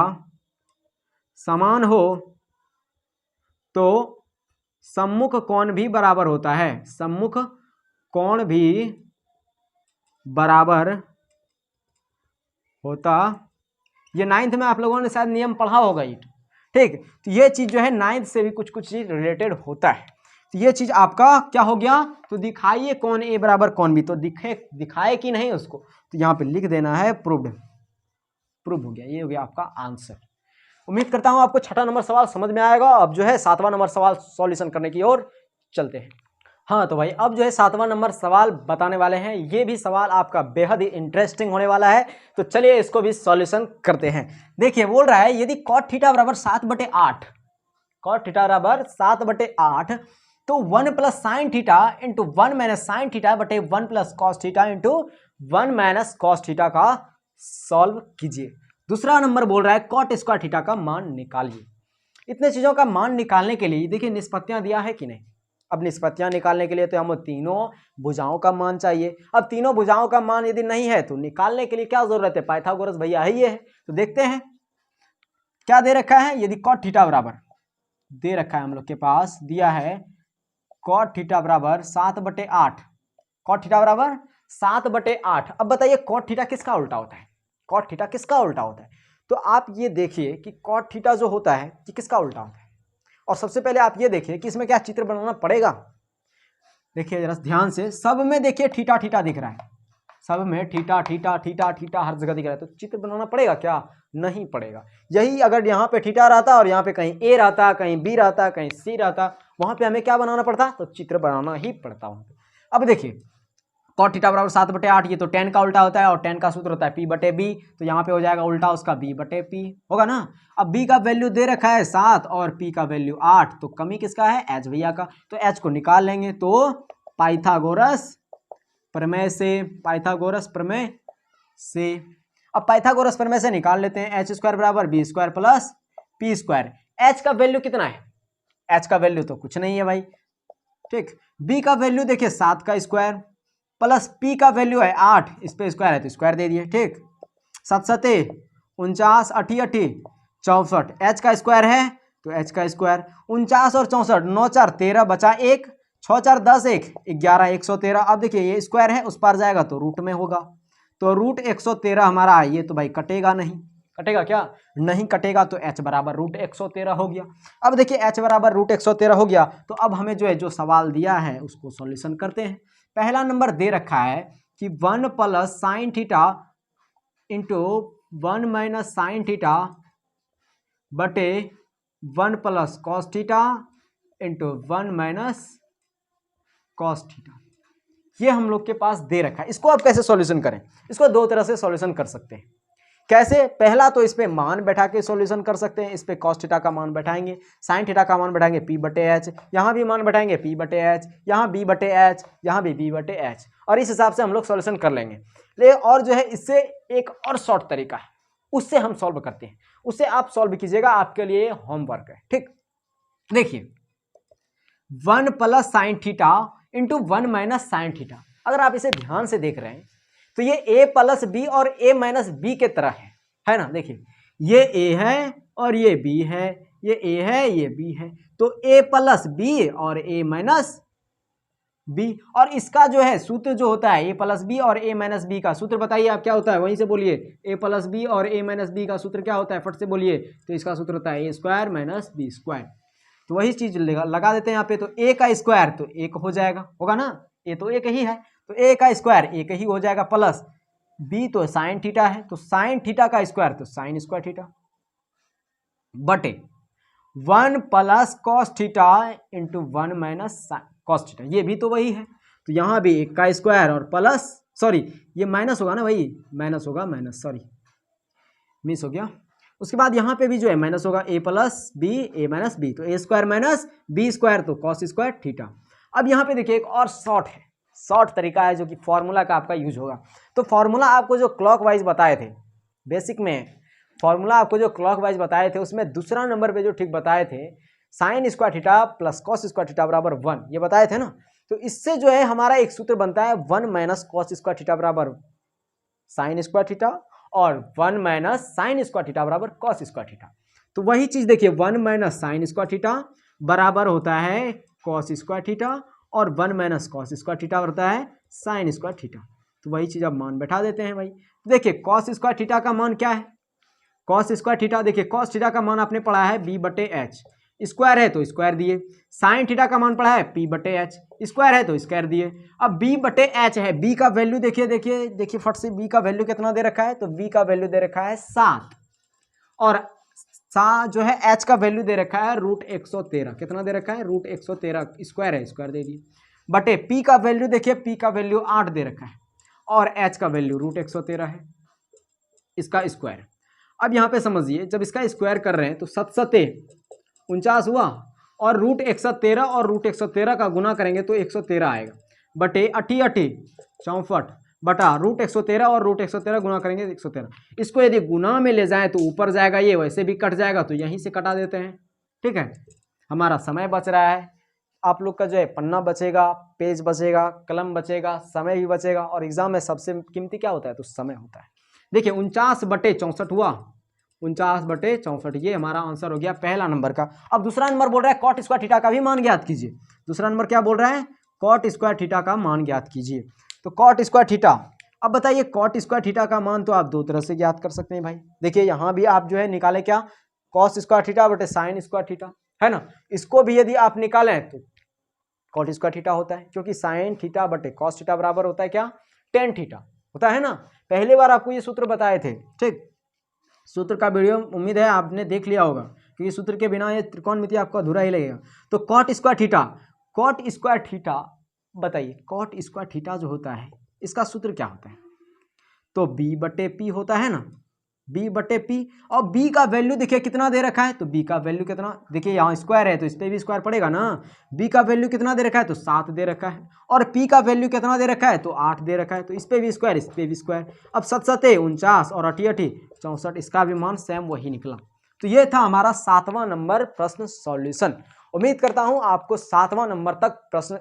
समान हो तो सम्मुख कोण भी बराबर होता है, सम्मुख कोण भी बराबर होता। ये 9th में आप लोगों ने शायद नियम पढ़ा होगा ये, ठीक। तो ये चीज जो है 9th से भी कुछ चीज रिलेटेड होता है। तो ये चीज आपका क्या हो गया, तो दिखाइए कौन ए बराबर कौन बी, तो दिखाए कि नहीं उसको, तो यहाँ पे लिख देना है प्रूव्ड, प्रूव हो गया, ये हो गया आपका आंसर। उम्मीद करता हूं आपको 6वां नंबर सवाल समझ में आएगा। अब जो है 7वां नंबर सवाल सॉल्यूशन करने की ओर चलते हैं। हाँ तो भाई अब जो है 7वां नंबर सवाल बताने वाले हैं, ये भी सवाल आपका बेहद ही इंटरेस्टिंग होने वाला है, तो चलिए इसको भी सॉल्यूशन करते हैं। देखिए बोल रहा है यदि cot थीटा बराबर 7/8, cot थीटा बराबर 7/8 तो 1 plus sine theta into 1 minus sine theta बटे 1 plus cos theta into 1 minus cos theta का सॉल्व कीजिए। दूसरा नंबर बोल रहा है कॉट स्क्वायर थीटा का मान निकालिए। इतने चीजों का मान निकालने के लिए देखिए निष्पत्तियां दिया है कि नहीं। अब निष्पत्तियां निकालने के लिए तो हमें तीनों भुजाओं का मान चाहिए। अब तीनों भुजाओं का मान यदि नहीं है तो निकालने के लिए क्या जरूरत है, पाइथागोरस भैया ही है। तो देखते हैं क्या दे रखा है, यदि कॉट थीटा बराबर दे रखा है हम लोग के पास, दिया है कॉट थीटा बराबर 7/8, कॉट थीटा बराबर 7/8। अब बताइए कॉट थीटा किसका उल्टा होता है, कॉट थीटा किसका उल्टा होता है। तो आप ये देखिए कि कॉट थीटा जो होता है कि किसका उल्टा होता है। और सबसे पहले आप ये देखिए कि इसमें क्या चित्र बनाना पड़ेगा। देखिए जरा ध्यान से, सब में देखिए थीटा थीटा दिख रहा है, सब में थीटा थीटा थीटा थीटा हर जगह दिख रहा है, तो चित्र बनाना पड़ेगा क्या, नहीं पड़ेगा। यही अगर यहाँ पे थीटा रहता और यहाँ पे कहीं ए रहता, कहीं बी रहता, कहीं सी रहता, वहां पे हमें क्या बनाना पड़ता, तो चित्र बनाना ही पड़ता वहां पे। अब देखिए कॉट थीटा बराबर 7/8, ये तो tan का उल्टा होता है और tan का सूत्र होता है P/B, तो यहाँ पे हो जाएगा उल्टा उसका B/P होगा ना। अब B का वैल्यू दे रखा है 7 और P का वैल्यू 8, तो कमी किसका है, H भैया का, तो H को निकाल लेंगे। तो पाइथागोरस प्रमेय से, पाइथागोरस प्रमेय से, अब पाइथागोरस प्रमेय से निकाल लेते हैं h² बराबर b² प्लस p²। H का वैल्यू कितना है, H का वैल्यू तो कुछ नहीं है भाई, ठीक। B का वैल्यू देखिए 7 का स्क्वायर प्लस P का वैल्यू है 8, इस पे स्क्वायर है तो स्क्वायर दे दिए, ठीक। 7 7 49 8 8 64, H का स्क्वायर है तो H का स्क्वायर 49 और 64 9 4 13 बचा 1, 6 4 10 1 11 113। अब देखिए ये स्क्वायर है उस पार जाएगा तो रूट में होगा, तो रूट 113 हमारा है, ये तो भाई कटेगा नहीं, कटेगा क्या, नहीं कटेगा, तो h बराबर रूट 113 हो गया। अब देखिए h बराबर रूट 113 हो गया, तो अब हमें जो है जो सवाल दिया है उसको सॉल्यूशन करते हैं। पहला नंबर दे रखा है कि 1 plus sine theta into 1 minus sine theta बटे 1 plus cos theta into 1 minus cos theta, ये हम लोग के पास दे रखा है। इसको आप कैसे सॉल्यूशन करें, इसको दो तरह से सॉल्यूशन कर सकते हैं। कैसे? पहला तो इस पे मान बैठा के सॉल्यूशन कर सकते हैं। इस पे cos थीटा का मान बैठाएंगे, sin थीटा का मान बैठाएंगे p/h, यहाँ भी मान बैठाएंगे p/h, यहाँ b/h, यहाँ भी b/h, और इस हिसाब से हम लोग सॉल्यूशन कर लेंगे। ले और जो है इससे एक और शॉर्ट तरीका है, उससे हम सॉल्व करते हैं, उससे आप सॉल्व कीजिएगा, आपके लिए होमवर्क है। ठीक, देखिए 1 + sin theta into 1 - sin theta. अगर आप इसे ध्यान से देख रहे हैं तो ये a + b और a - b के तरह है ना। देखिए ये a है और ये b है, ये a है ये b है, तो a + b और a - b, और इसका जो है सूत्र जो होता है a + b और a - b का सूत्र बताइए आप क्या होता है, वहीं से बोलिए। a + b और a - b का सूत्र क्या होता है, फट से बोलिए। तो इसका सूत्र होता है a² - b²। तो वही चीज लगा देते हैं यहाँ पे। तो a का स्क्वायर तो 1 हो जाएगा, होगा ना, a तो 1 ही है, तो a का स्क्वायर 1 ही हो जाएगा, प्लस b तो sin थीटा है, तो sin थीटा का स्क्वायर तो sin² थीटा, बटे 1 + cos theta into 1 - cos theta, ये भी तो वही है। तो यहाँ भी 1 का स्क्वायर और प्लस, सॉरी ये माइनस होगा ना भाई, माइनस होगा, माइनस, सॉरी मिस हो गया। उसके बाद यहाँ पे भी जो है माइनस होगा, a + b a - b, तो a² - b² तो cos² थीटा। अब यहाँ पे देखिए एक और शॉर्ट तरीका है जो कि फॉर्मूला का आपका यूज होगा। तो फॉर्मूला आपको जो क्लॉकवाइज बताए थे बेसिक में, फॉर्मूला आपको जो क्लॉकवाइज बताए थे उसमें दूसरा नंबर पे जो ठीक बताए थे, sin² थीटा + cos² थीटा बराबर 1, ये बताए थे ना। तो इससे जो है हमारा एक सूत्र बनता है 1 - cos² थीटा बराबर sin² थीटा और 1 - sin² थीटा बराबर cos² थीटा। तो वही चीज देखिए 1 - sin² थीटा बराबर होता है cos² थीटा और 1 - cos² थीटा होता है sin² थीटा। तो वही चीज अब मान बैठा देते हैं भाई। देखिए cos² थीटा का मान क्या है, cos² थीटा, देखिए cos थीटा का मान आपने पढ़ा है b/h, स्क्वायर है तो स्क्वायर दिए। sin थीटा का मान पढ़ा है p/h, स्क्वायर है तो स्क्वायर दिए। अब b/h है, b का वैल्यू देखिए फट से, b का वैल्यू कितना दे रखा है, तो b का वैल्यू दे रखा है 7, और जो है h का वैल्यू दे रखा है √113, कितना दे रखा है, √113, स्क्वायर है, स्क्वायर दे दिए, बटे p का वैल्यू देखिए, p का वैल्यू 8 दे रखा है और h का वैल्यू √113 है, इसका स्क्वायर। अब यहाँ पे समझिए, जब इसका स्क्वायर कर रहे हैं तो 7 × 49 हुआ, और √113 और √113 का गुना करेंगे तो 113 आएगा, बटे 8 64 बटा √113 और √113 गुना करेंगे 113। इसको यदि गुना में ले जाएं तो ऊपर जाएगा, ये वैसे भी कट जाएगा, तो यहीं से कटा देते हैं। ठीक है, हमारा समय बच रहा है, आप लोग का जो है पन्ना बचेगा, पेज बचेगा, कलम बचेगा, समय भी बचेगा, और एग्जाम में सबसे कीमती क्या होता है, तो समय होता है। देखिए 49/64 हुआ, 49/64, ये हमारा आंसर हो गया पहला नंबर का। अब दूसरा नंबर बोल रहा है cot² थीटा का भी मान ज्ञात कीजिए। दूसरा नंबर क्या बोल रहा है, cot² थीटा का मान ज्ञात कीजिए। तो cot² थीटा, अब बताइए cot² थीटा का मान तो आप दो तरह से ज्ञात कर सकते हैं भाई। देखिए यहाँ भी आप जो है निकाले क्या, cos² थीटा बटे sin² थीटा, है ना। इसको भी यदि आप निकालें तो cot² थीटा होता है, क्योंकि sin थीटा बटे cos थीटा बराबर होता है क्या, tan थीटा होता है ना। पहली बार आपको ये सूत्र बताए थे। ठीक, सूत्र का वीडियो उम्मीद है आपने देख लिया होगा, क्योंकि सूत्र के बिना ये त्रिकोणमिति आपको अधूरा ही लगेगा। तो cot² थीटा, बताइए cot² थीटा जो होता है इसका सूत्र क्या होता है, तो b/p होता है ना, b/p, और b का वैल्यू देखिए कितना दे रखा है, तो b का वैल्यू कितना, देखिए यहाँ स्क्वायर है तो इस पर भी स्क्वायर पड़ेगा ना। b का वैल्यू कितना दे रखा है, तो 7 दे रखा है, और p का वैल्यू कितना दे रखा है, तो 8 दे रखा है, तो इस पर भी स्क्वायर, इस पर भी स्क्वायर। अब 7 × 7 = 49 और 8 × 8 = 64, इसका भी मान सेम वही निकला। तो ये था हमारा 7वां नंबर प्रश्न सॉल्यूशन। उम्मीद करता हूँ आपको 7वां नंबर तक प्रश्न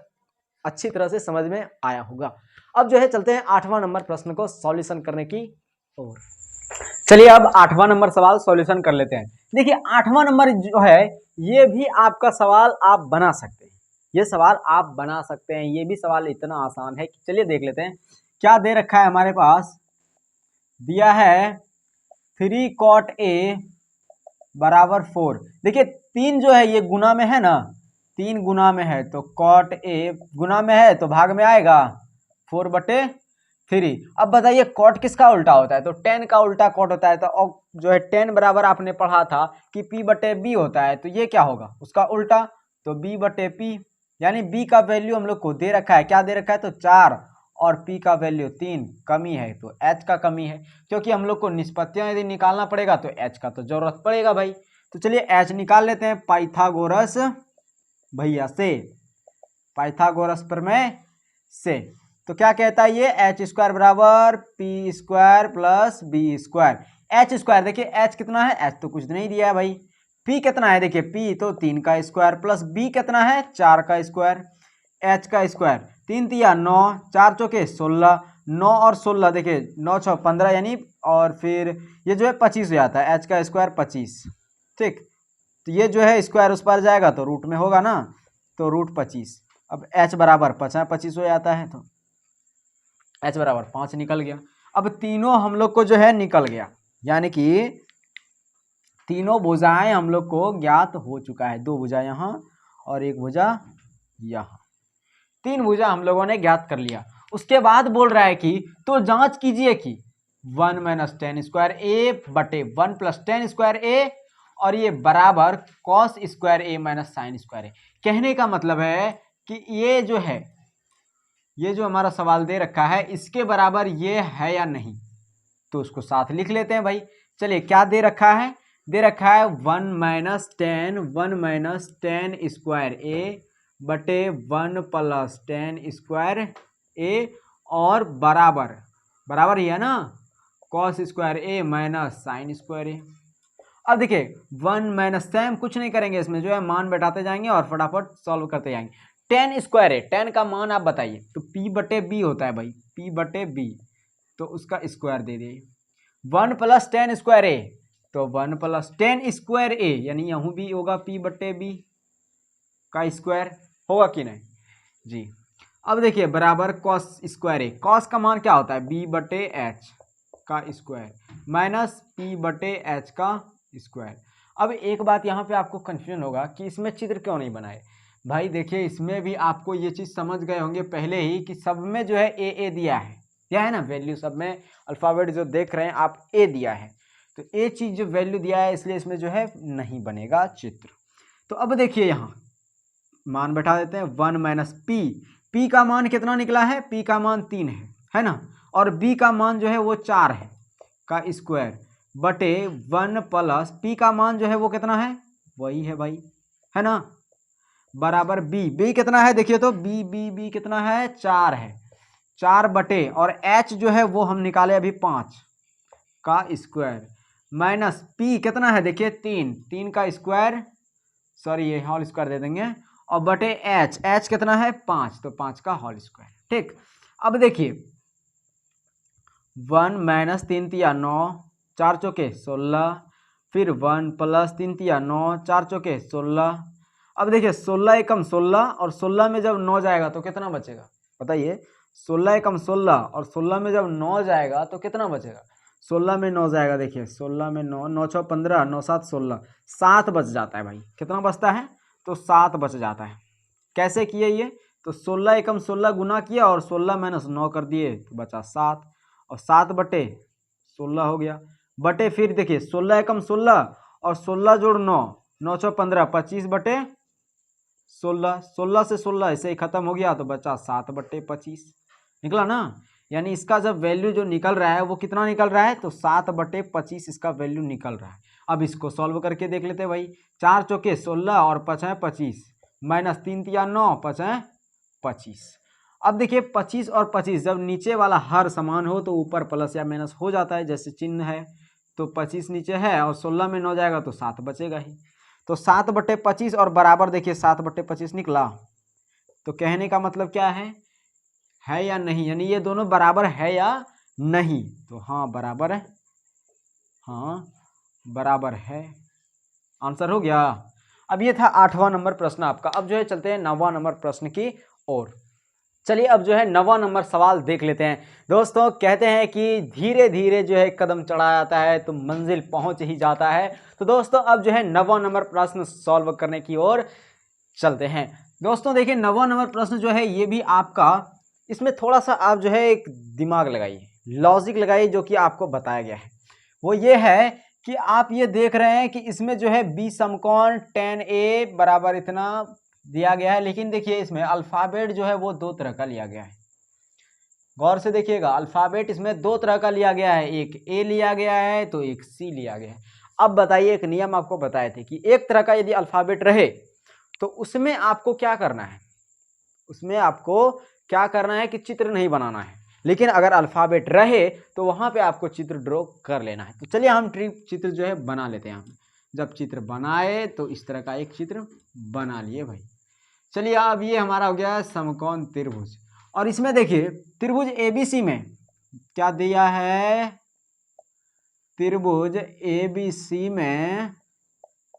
अच्छी तरह से समझ में आया होगा। अब जो है चलते हैं 8वां नंबर प्रश्न को सॉल्यूशन करने की ओर। चलिए अब 8वां नंबर सवाल सॉल्यूशन कर लेते हैं। देखिए 8वां नंबर जो है ये भी आपका सवाल आप बना सकते हैं, ये सवाल आप बना सकते हैं, ये भी सवाल इतना आसान है कि चलिए देख लेते हैं क्या दे रखा है। हमारे पास दिया है 3 cot A बराबर 4। देखिए 3 जो है ये गुना में है ना, 3 गुना में है, तो cot A गुना में है तो भाग में आएगा 4/3। अब बताइए cot किसका उल्टा होता है, तो tan का उल्टा cot होता है। तो और जो है tan बराबर आपने पढ़ा था कि p/b होता है, तो ये क्या होगा उसका उल्टा, तो b/p, यानी b का वैल्यू हम लोग को दे रखा है, क्या दे रखा है, तो 4 और p का वैल्यू 3 कमी है तो h का कमी है, क्योंकि हम लोग को निष्पत्तियां यदि निकालना पड़ेगा तो h का तो जरूरत पड़ेगा भाई। तो चलिए h निकाल लेते हैं पाइथागोरस भैया से, पाइथागोरस प्रमेय से। तो क्या कहता है ये, एच स्क्वायर बराबर p square plus b square. H square देखिए h कितना है, h तो कुछ नहीं दिया है भाई। p कितना है देखिए, p तो 3 का स्क्वायर प्लस b कितना है 4 का स्क्वायर, h का स्क्वायर 3 तिया 9, 4 चौके 16, 9 और 16 देखिए 9 6 15 यानी, और फिर ये जो है 25 हो जाता है, h का स्क्वायर 25। ठीक, तो ये जो है स्क्वायर उस पर जाएगा तो रूट में होगा ना, तो रूट 25। अब h बराबर 25 हो जाता है, तो h बराबर 5 निकल गया। अब तीनों हम लोग को जो है निकल गया, यानी कि तीनों भुजाएं हम लोग को ज्ञात हो चुका है। 2 भुजा यहाँ और 1 भुजा यहाँ, 3 भुजा हम लोगों ने ज्ञात कर लिया। उसके बाद बोल रहा है कि तो जांच कीजिए कि 1 माइनस टेन स्क्वायर ए बटे 1 प्लस टेन स्क्वायर ए और ये बराबर कॉस स्क्वायर ए माइनस साइन स्क्वायर ए। कहने का मतलब है कि ये जो है, ये जो हमारा सवाल दे रखा है इसके बराबर ये है या नहीं, तो उसको साथ लिख लेते हैं भाई। चलिए क्या दे रखा है, दे रखा है 1 माइनस टेन स्क्वायर ए बटे 1 प्लस टेन स्क्वायर ए और बराबर, बराबर ही है ना, कॉस स्क्वायर ए माइनस साइन स्क्वायर ए। अब देखिए 1 माइनस सेम कुछ नहीं करेंगे, इसमें जो है मान बैठाते जाएंगे और फटाफट सॉल्व करते जाएंगे। टेन स्क्वायर ए, टेन का मान आप बताइए, तो p बटे बी होता है भाई, p बटे बी, तो उसका स्क्वायर दे दिए। 1 प्लस टेन स्क्वायर ए, तो 1 प्लस टेन स्क्वायर ए, यानी यहाँ भी होगा p बटे बी का स्क्वायर, होगा कि नहीं जी। अब देखिए बराबर कॉस स्क्वायर ए, कॉस का मान क्या होता है b बटे एच का स्क्वायर माइनस p बटे एच का स्क्वायर। अब एक बात यहाँ पे आपको कंफ्यूजन होगा कि इसमें चित्र क्यों नहीं बनाए भाई। देखिए इसमें भी आपको ये चीज़ समझ गए होंगे पहले ही कि सब में जो है ए दिया है ना, वैल्यू सब में अल्फ़ाबेट जो देख रहे हैं आप ए दिया है, तो ए चीज़ जो वैल्यू दिया है इसलिए इसमें जो है नहीं बनेगा चित्र। तो अब देखिए यहाँ मान बैठा देते हैं 1 माइनस पी का मान कितना निकला है, p का मान 3 है ना, और b का मान जो है वो 4 है का स्क्वायर बटे 1 प्लस p का मान जो है वो कितना है, वही है भाई, है ना, बराबर b कितना है देखिए, तो b कितना है 4 है, 4 बटे और h जो है वो हम निकाले अभी 5 का स्क्वायर माइनस p कितना है देखिए 3 का स्क्वायर, सॉरी ये होल स्क्वायर दे देंगे, और बटे h कितना है 5, तो 5 का होल स्क्वायर। ठीक, अब देखिए 1 माइनस 3 तिया 9, 4 चौके 16, फिर 1 प्लस 3 तिया 9, 4 चौके 16। अब देखिए 16 एकम 16 और 16 में जब 9 जाएगा तो कितना बचेगा बताइए, 16 एकम 16 और 16 में जब 9 जाएगा तो कितना बचेगा, 16 में 9 जाएगा, देखिए 16 में 9, 9 6 15, 9 7 16, 7 बच जाता है भाई। कितना बचता है, तो 7 बच जाता है। कैसे किए ये, तो 16 एकम 16 गुना किया और 16 माइनस 9 कर दिए तो बचा 7, और 7 बटे 16 हो गया, बटे फिर देखिए 16 एकम 16 और 16 जोड़ 9, 9 6 15, 25 बटे 16, 16 से 16 ऐसे ही खत्म हो गया तो बचा 7 बटे 25 निकला ना। यानी इसका जब वैल्यू जो निकल रहा है वो कितना निकल रहा है, तो 7 बटे 25 इसका वैल्यू निकल रहा है। अब इसको सॉल्व करके देख लेते हैं भाई, 4 चौके 16 और 5 25 माइनस 3 तिया 9, 5 25। अब देखिए 25 और 25 जब नीचे वाला हर समान हो तो ऊपर प्लस या माइनस हो जाता है, जैसे चिन्ह है, तो 25 नीचे है और 16 में 9 जाएगा तो 7 बचेगा ही, तो 7 बटे 25 और बराबर देखिए 7 बटे 25 निकला। तो कहने का मतलब क्या है या नहीं, यानी ये दोनों बराबर है या नहीं, तो हाँ बराबर है, हाँ बराबर है, आंसर हो गया। अब ये था 8वां नंबर प्रश्न आपका। अब जो है चलते हैं 9वां नंबर प्रश्न की ओर। चलिए अब जो है 9वां नंबर सवाल देख लेते हैं। दोस्तों कहते हैं कि धीरे धीरे जो है कदम चढ़ा जाता है तो मंजिल पहुंच ही जाता है। तो दोस्तों अब जो है 9वां नंबर प्रश्न सॉल्व करने की ओर चलते हैं। दोस्तों देखिए 9वां नंबर प्रश्न जो है ये भी आपका, इसमें थोड़ा सा आप जो है एक दिमाग लगाइए, लॉजिक लगाइए, जो कि आपको बताया गया है वो ये है कि आप ये देख रहे हैं कि इसमें जो है बी समकोण tan A बराबर इतना दिया गया है, लेकिन देखिए इसमें अल्फ़ाबेट जो है वो 2 तरह का लिया गया है। गौर से देखिएगा, अल्फ़ाबेट इसमें दो तरह का लिया गया है, एक ए लिया गया है तो एक सी लिया गया है। अब बताइए, एक नियम आपको बताए थे कि एक तरह का यदि अल्फ़ाबेट रहे तो उसमें आपको क्या करना है, उसमें आपको क्या करना है कि चित्र नहीं बनाना है, लेकिन अगर अल्फ़ाबेट रहे तो वहाँ पे आपको चित्र ड्रॉ कर लेना है। तो चलिए हम चित्र जो है बना लेते हैं। हम जब चित्र बनाए तो इस तरह का एक चित्र बना लिए भाई। चलिए अब ये हमारा हो गया समकोण त्रिभुज, और इसमें देखिए त्रिभुज एबीसी में क्या दिया है, त्रिभुज एबीसी में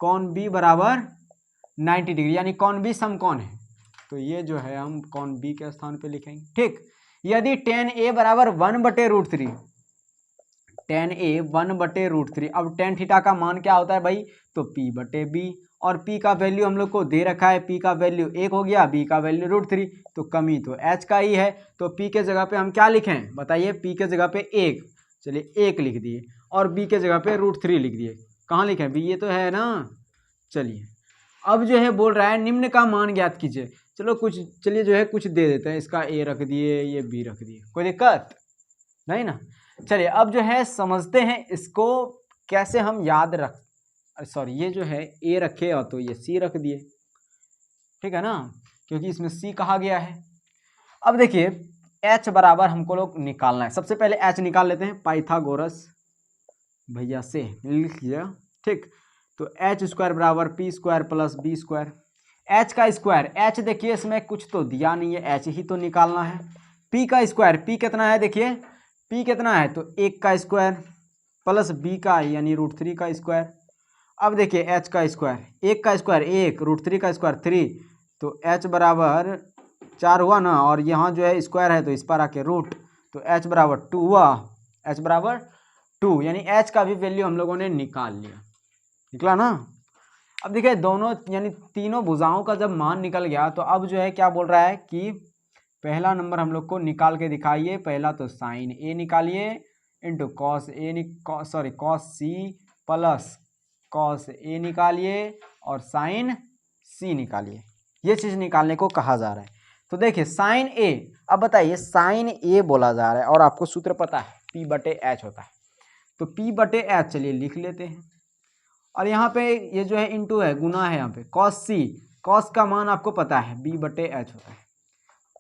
कोण बी बराबर 90 डिग्री, यानी कोण बी समकोण है। तो ये जो है हम कोण बी के स्थान पे लिखेंगे। ठीक, यदि tan a बराबर 1/√3, tan a 1/√3, अब tan थीटा का मान क्या होता है भाई, तो p/b, और p का वैल्यू हम लोग को दे रखा है, p का वैल्यू 1 हो गया, b का वैल्यू √3, तो कमी तो h का ही है, तो p के जगह पे हम क्या लिखें बताइए, p के जगह पे 1, चलिए 1 लिख दिए, और b के जगह पे √3 लिख दिए। कहाँ लिखें, b ये तो है ना। चलिए अब जो है बोल रहा है निम्न का मान ज्ञात कीजिए। चलो कुछ, चलिए जो है कुछ दे देते हैं, इसका a रख दिए, ये b रख दिए, कोई दिक्कत नहीं ना। चलिए अब जो है समझते हैं इसको कैसे हम याद रख, सॉरी ये जो है a रखे और तो ये c रख दिए, ठीक है ना, क्योंकि इसमें c कहा गया है। अब देखिए h बराबर हमको लोग निकालना है, सबसे पहले h निकाल लेते हैं पाइथागोरस भैया से, लिख लिया। ठीक, तो h² बराबर p² प्लस b², h का स्क्वायर, h देखिए इसमें कुछ तो दिया नहीं है, h ही तो निकालना है। p का स्क्वायर, p कितना है देखिए, p कितना है तो 1 का स्क्वायर प्लस b का यानी √3 का स्क्वायर। अब देखिए h का स्क्वायर, 1 का स्क्वायर 1, √3 का स्क्वायर 3, तो h बराबर 4 हुआ ना, और यहाँ जो है स्क्वायर है तो इस पर आके रूट, तो h बराबर 2 हुआ, h बराबर 2, यानी h का भी वैल्यू हम लोगों ने निकाल लिया, निकला ना। अब देखिए दोनों यानी तीनों भुजाओं का जब मान निकल गया तो अब जो है क्या बोल रहा है कि पहला नंबर हम लोग को निकाल के दिखाइए। पहला तो साइन ए निकालिए into cos A, cos C plus cos A निकालिए, और साइन सी निकालिए। ये चीज़ निकालने को कहा जा रहा है। तो देखिए साइन ए, अब बताइए साइन ए बोला जा रहा है और आपको सूत्र पता है p/h होता है, तो p/h चलिए लिख लेते हैं, और यहाँ पे ये जो है इंटू है, गुना है, यहाँ पे कॉस सी, कॉस का मान आपको पता है b/h होता है,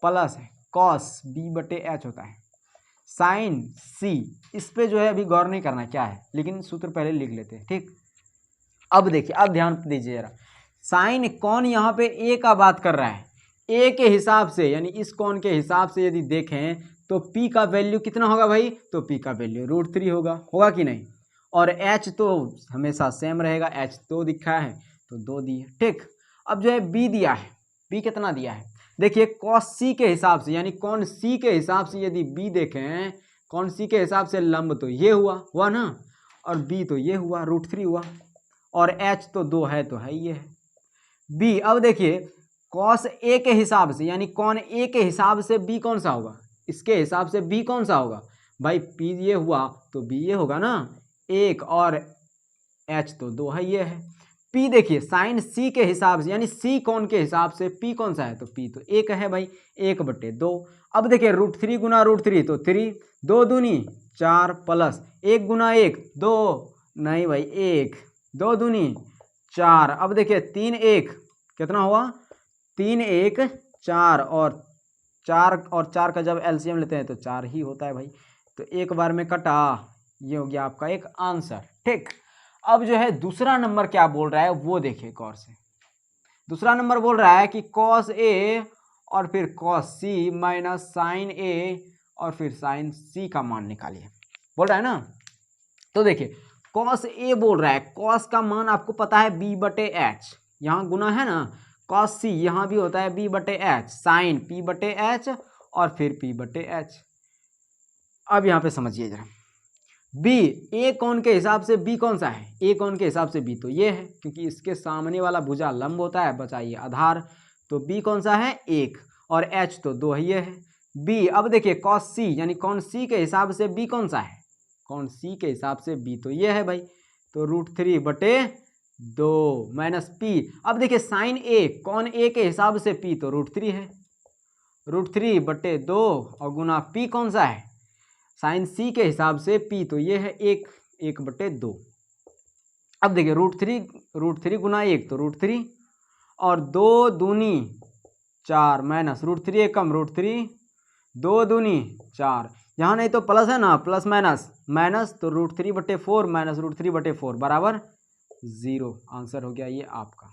प्लस है कॉस b/h होता है, साइन सी, इस पे जो है अभी गौर नहीं करना क्या है, लेकिन सूत्र पहले लिख लेते हैं। ठीक, अब देखिए, अब ध्यान दीजिए जरा, साइन कौन यहाँ पे ए का बात कर रहा है, ए के हिसाब से, यानी इस कोण के हिसाब से यदि देखें तो p का वैल्यू कितना होगा भाई, तो p का वैल्यू √3 होगा कि नहीं, और h तो हमेशा सेम रहेगा, h 2 दिखा है तो 2 दिए। ठीक, अब जो है b दिया है, b कितना दिया है देखिए, cos c के हिसाब से, यानी कौन c के हिसाब से यदि b देखें, कौन c के हिसाब से लंब तो ये हुआ ना, और b तो ये हुआ √3 हुआ, और h तो 2 है तो है ये है b। अब देखिए cos a के हिसाब से, यानी कौन a के हिसाब से b कौन सा होगा, इसके हिसाब से b कौन सा होगा भाई, p ये हुआ तो b ये होगा ना 1, और h तो 2 है ये है। p देखिए साइन c के हिसाब से, यानी c कौन के हिसाब से p कौन सा है, तो p तो 1 है भाई, 1/2। अब देखिए √3 गुना √3 तो 3, 2 दूनी 4, प्लस 1 गुना 1 2, नहीं भाई 1, 2 दूनी 4। अब देखिए 3 1 कितना हुआ, 3 1 4, और 4 का जब एलसीएम लेते हैं तो 4 ही होता है भाई, तो एक बार में कटा, ये हो गया आपका एक आंसर। ठीक, अब जो है दूसरा नंबर क्या बोल रहा है वो देखिए गौर से। दूसरा नंबर बोल रहा है कि cos a और फिर cos c minus sine a और फिर साइन c का मान निकालिए, बोल रहा है ना। तो देखिए cos a बोल रहा है, cos का मान आपको पता है b/h, यहाँ गुना है ना, cos c यहाँ भी होता है b/h, साइन p/h और फिर p/h। अब यहाँ पे समझिए जरा, b a कोण के हिसाब से b कौन सा है, a कोण के हिसाब से b तो ये है, क्योंकि इसके सामने वाला भुजा लंब होता है, बचाइए आधार, तो b कौन सा है 1, और h तो 2 ही है b। अब देखिए cos c, यानी कौन c के हिसाब से b कौन सा है, कौन c के हिसाब से b तो ये है भाई, तो √3/2 माइनस p। अब देखिए साइन a, कौन a के हिसाब से p तो √3 है, √3/2 और गुना p कौन सा है, साइन c के हिसाब से p, तो ये है 1/2। अब देखिए √3 गुना 1 तो √3 और 2 दूनी 4 माइनस √3 एक कम √3 2 दूनी 4, यहाँ नहीं तो प्लस है ना, प्लस माइनस तो √3/4 माइनस √3/4 बराबर 0। आंसर हो गया ये आपका,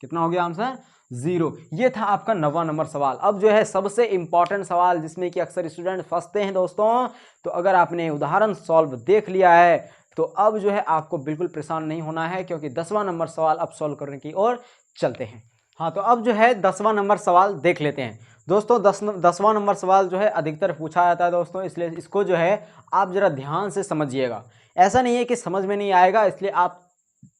कितना हो गया आंसर 0। ये था आपका 9वां नंबर सवाल। अब जो है सबसे इंपॉर्टेंट सवाल जिसमें कि अक्सर स्टूडेंट फंसते हैं दोस्तों, तो अगर आपने उदाहरण सॉल्व देख लिया है तो अब जो है आपको बिल्कुल परेशान नहीं होना है, क्योंकि 10वां नंबर सवाल अब सॉल्व करने की ओर चलते हैं। हाँ, तो अब जो है 10वां नंबर सवाल देख लेते हैं दोस्तों। 10वां नंबर सवाल जो है अधिकतर पूछा जाता है दोस्तों, इसलिए इसको जो है आप जरा ध्यान से समझिएगा। ऐसा नहीं है कि समझ में नहीं आएगा, इसलिए आप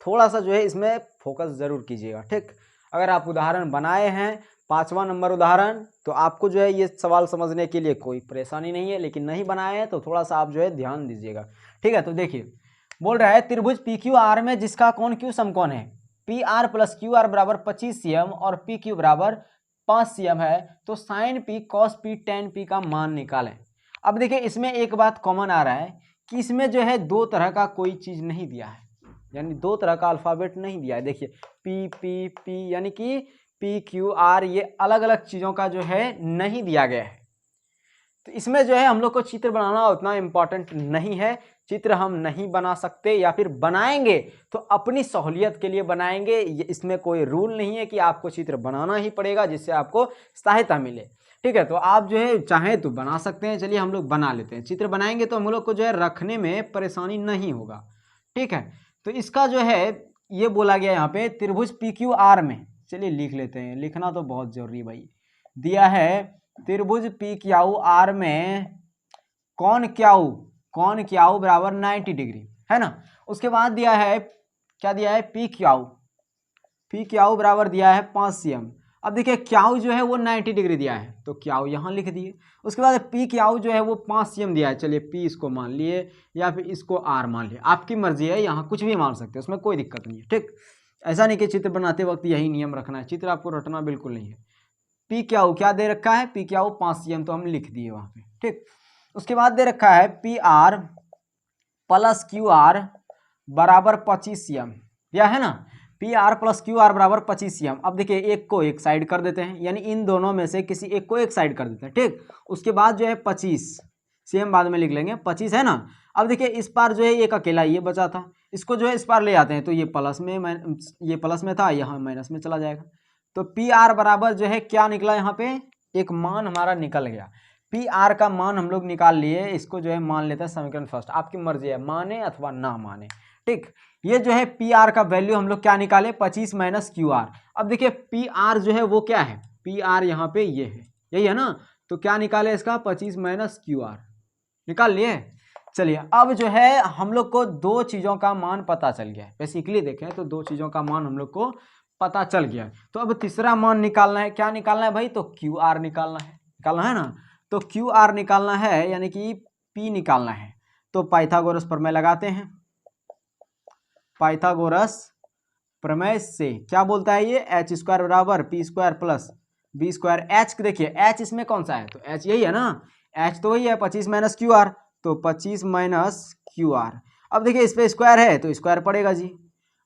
थोड़ा सा जो है इसमें फोकस जरूर कीजिएगा, ठीक। अगर आप उदाहरण बनाए हैं 5वां नंबर उदाहरण, तो आपको जो है ये सवाल समझने के लिए कोई परेशानी नहीं है, लेकिन नहीं बनाए हैं तो थोड़ा सा आप जो है ध्यान दीजिएगा, ठीक है। तो देखिए बोल रहा है त्रिभुज PQR में जिसका कोण Q समकोण है, PR + QR बराबर 25 cm और PQ बराबर 5 cm है, तो sign P cos P tan P का मान निकालें। अब देखिए इसमें एक बात कॉमन आ रहा है कि इसमें जो है दो तरह का कोई चीज़ नहीं दिया है, यानी दो तरह का अल्फ़ाबेट नहीं दिया है। देखिए P यानी कि PQR ये अलग अलग चीज़ों का जो है नहीं दिया गया है, तो इसमें जो है हम लोग को चित्र बनाना उतना इम्पॉर्टेंट नहीं है। चित्र हम नहीं बना सकते, या फिर बनाएंगे तो अपनी सहूलियत के लिए बनाएंगे, इसमें कोई रूल नहीं है कि आपको चित्र बनाना ही पड़ेगा जिससे आपको सहायता मिले, ठीक है। तो आप जो है चाहें तो बना सकते हैं। चलिए हम लोग बना लेते हैं, चित्र बनाएंगे तो हम लोग को जो है रखने में परेशानी नहीं होगा, ठीक है। तो इसका जो है ये बोला गया यहाँ पे त्रिभुज PQR में, चलिए लिख लेते हैं, लिखना तो बहुत जरूरी भाई। दिया है त्रिभुज PQR में कोण क्यू बराबर 90 डिग्री, है ना। उसके बाद दिया है, क्या दिया है, PQ बराबर दिया है 5 cm। अब देखिए क्यू जो है वो 90 डिग्री दिया है, तो क्यू यहाँ लिख दिए। उसके बाद PQ जो है वो 5 cm दिया है, चलिए P इसको मान लिए या फिर इसको R मान लिए, आपकी मर्जी है, यहाँ कुछ भी मान सकते हैं, उसमें कोई दिक्कत नहीं है, ठीक। ऐसा नहीं कि चित्र बनाते वक्त यही नियम रखना है, चित्र आपको रटना बिल्कुल नहीं है। PQ क्या दे रखा है, PQ 5 cm तो हम लिख दिए वहाँ पे, ठीक। उसके बाद दे रखा है PR + QR बराबर 25 cm, या है ना, PR + QR बराबर 25 cm। अब देखिए एक को एक साइड कर देते हैं, यानी इन दोनों में से किसी एक को एक साइड कर देते हैं, ठीक। उसके बाद जो है 25 cm बाद में लिख लेंगे, 25 है ना। अब देखिए इस पार जो है एक अकेला ये बचा था, इसको जो है इस पार ले आते हैं, तो ये प्लस में था, यहाँ माइनस में चला जाएगा। तो PR बराबर जो है क्या निकला, यहाँ पे एक मान हमारा निकल गया। PR का मान हम लोग निकाल लिए, इसको जो है मान लेते हैं समीकरण फर्स्ट, आपकी मर्जी है माने अथवा ना माने, ठीक। ये जो है PR का वैल्यू हम लोग क्या निकाले, 25 - QR। अब देखिए PR जो है वो क्या है, PR यहाँ पे ये है, यही है ना, तो क्या निकाले इसका 25 - QR निकाल लिए। चलिए अब जो है हम लोग को दो चीज़ों का मान पता चल गया है, बेसिकली देखें तो दो चीज़ों का मान हम लोग को पता चल गया। तो अब तीसरा मान निकालना है, क्या निकालना है भाई, तो QR निकालना है ना। तो QR निकालना है यानी कि P निकालना है, तो पाइथागोरस प्रमेय लगाते हैं। पाइथागोरस प्रमेय से क्या बोलता है ये, h² बराबर P² + B²। h देखिए h इसमें कौन सा है, तो h यही है ना, h तो वही है 25 - QR, तो 25 - QR। अब देखिए इस पे स्क्वायर है तो स्क्वायर पड़ेगा जी।